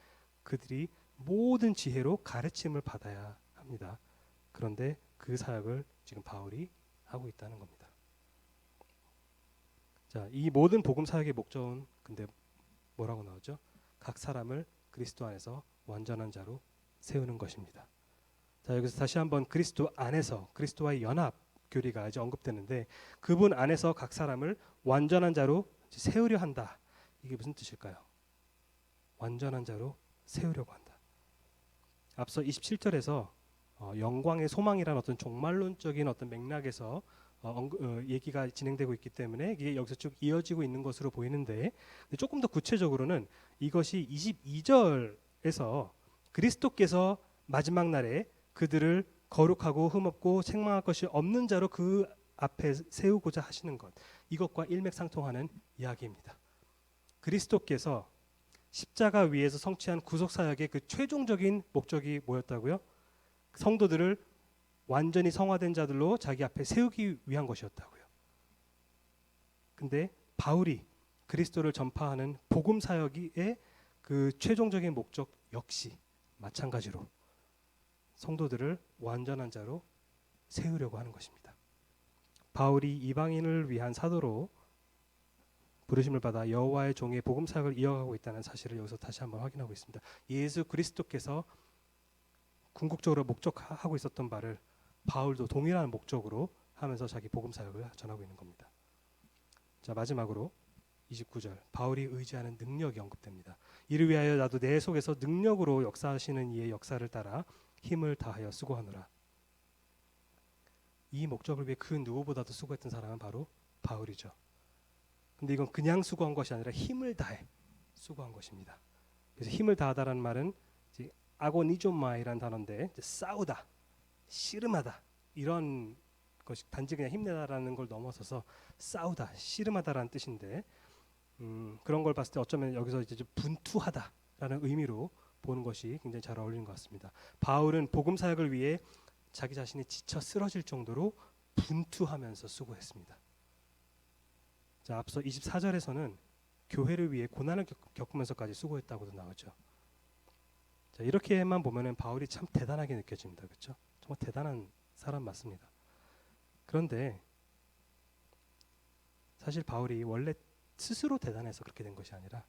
그들이 모든 지혜로 가르침을 받아야 합니다. 그런데 그 사역을 지금 바울이 하고 있다는 겁니다. 자, 이 모든 복음 사역의 목적은 근데 뭐라고 나오죠? 각 사람을 그리스도 안에서 완전한 자로 세우는 것입니다. 자, 여기서 다시 한번 그리스도 안에서 그리스도와의 연합 교리가 이제 언급되는데 그분 안에서 각 사람을 완전한 자로 세우려 한다. 이게 무슨 뜻일까요? 완전한 자로 세우려고 한다. 앞서 27절에서 영광의 소망이라는 어떤 종말론적인 어떤 맥락에서 얘기가 진행되고 있기 때문에 이게 여기서 쭉 이어지고 있는 것으로 보이는데 조금 더 구체적으로는 이것이 22절에서 그리스도께서 마지막 날에 그들을 거룩하고 흠없고 책망할 것이 없는 자로 그 앞에 세우고자 하시는 것, 이것과 일맥상통하는 이야기입니다. 그리스도께서 십자가 위에서 성취한 구속사역의 그 최종적인 목적이 뭐였다고요? 성도들을 완전히 성화된 자들로 자기 앞에 세우기 위한 것이었다고요. 근데 바울이 그리스도를 전파하는 복음 사역의 그 최종적인 목적 역시 마찬가지로 성도들을 완전한 자로 세우려고 하는 것입니다. 바울이 이방인을 위한 사도로 부르심을 받아 여호와의 종의 복음 사역을 이어가고 있다는 사실을 여기서 다시 한번 확인하고 있습니다. 예수 그리스도께서 궁극적으로 목적하고 있었던 바를 바울도 동일한 목적으로 하면서 자기 복음 사역을 전하고 있는 겁니다. 자, 마지막으로 29절 바울이 의지하는 능력이 언급됩니다. 이를 위하여 나도 내 속에서 능력으로 역사하시는 이의 역사를 따라 힘을 다하여 수고하노라. 이 목적을 위해 그 누구보다도 수고했던 사람은 바로 바울이죠. 근데 이건 그냥 수고한 것이 아니라 힘을 다해 수고한 것입니다. 그래서 힘을 다하다라는 말은 아고니조마이라는 단어인데 싸우다, 씨름하다 이런 것이 단지 그냥 힘내다라는 걸 넘어서서 싸우다, 씨름하다라는 뜻인데 그런 걸 봤을 때 어쩌면 여기서 이제 분투하다라는 의미로 보는 것이 굉장히 잘 어울리는 것 같습니다. 바울은 복음 사역을 위해 자기 자신이 지쳐 쓰러질 정도로 분투하면서 수고했습니다. 자, 앞서 24절에서는 교회를 위해 고난을 겪으면서까지 수고했다고도 나오죠. 자, 이렇게만 보면은 바울이 참 대단하게 느껴집니다. 그렇죠? 정말 대단한 사람 맞습니다. 그런데 사실 바울이 원래 스스로 대단해서 그렇게 된 것이 아니라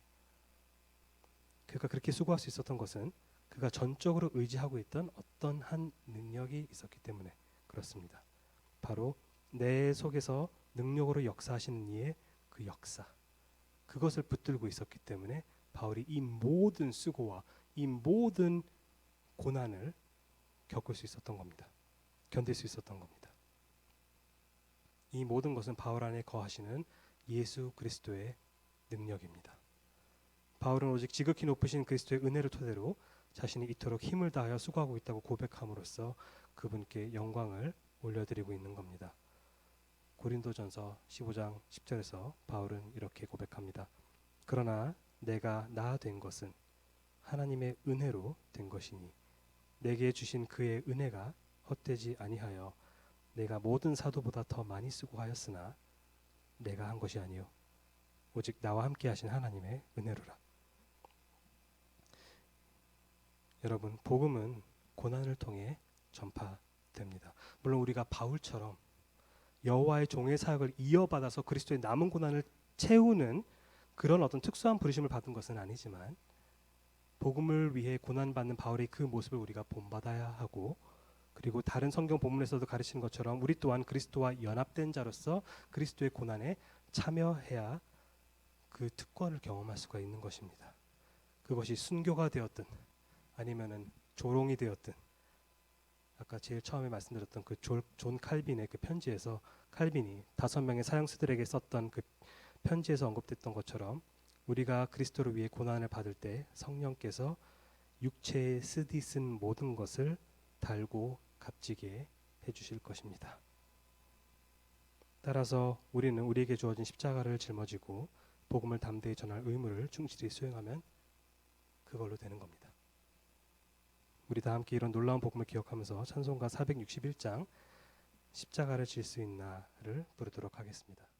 그가 그렇게 수고할 수 있었던 것은 그가 전적으로 의지하고 있던 어떤 한 능력이 있었기 때문에 그렇습니다. 바로 내 속에서 능력으로 역사하시는 이의 그 역사, 그것을 붙들고 있었기 때문에 바울이 이 모든 수고와 이 모든 고난을 겪을 수 있었던 겁니다. 견딜 수 있었던 겁니다. 이 모든 것은 바울 안에 거하시는 예수 그리스도의 능력입니다. 바울은 오직 지극히 높으신 그리스도의 은혜를 토대로 자신이 이토록 힘을 다하여 수고하고 있다고 고백함으로써 그분께 영광을 올려드리고 있는 겁니다. 고린도전서 15장 10절에서 바울은 이렇게 고백합니다. 그러나 내가 나 된 것은 하나님의 은혜로 된 것이니 내게 주신 그의 은혜가 헛되지 아니하여 내가 모든 사도보다 더 많이 수고하였으나 내가 한 것이 아니요 오직 나와 함께 하신 하나님의 은혜로라. 여러분, 복음은 고난을 통해 전파됩니다. 물론 우리가 바울처럼 여호와의 종의 사역을 이어받아서 그리스도의 남은 고난을 채우는 그런 어떤 특수한 부르심을 받은 것은 아니지만 복음을 위해 고난받는 바울의 그 모습을 우리가 본받아야 하고, 그리고 다른 성경 본문에서도 가르치는 것처럼 우리 또한 그리스도와 연합된 자로서 그리스도의 고난에 참여해야 그 특권을 경험할 수가 있는 것입니다. 그것이 순교가 되었든 아니면은 조롱이 되었든, 아까 제일 처음에 말씀드렸던 그 존 칼빈의 그 편지에서 칼빈이 5명의 사형수들에게 썼던 그 편지에서 언급됐던 것처럼 우리가 그리스도를 위해 고난을 받을 때 성령께서 육체에 쓰디쓴 모든 것을 달고 값지게 해주실 것입니다. 따라서 우리는 우리에게 주어진 십자가를 짊어지고 복음을 담대히 전할 의무를 충실히 수행하면 그걸로 되는 겁니다. 우리 다 함께 이런 놀라운 복음을 기억하면서 찬송가 461장 십자가를 질 수 있나를 부르도록 하겠습니다.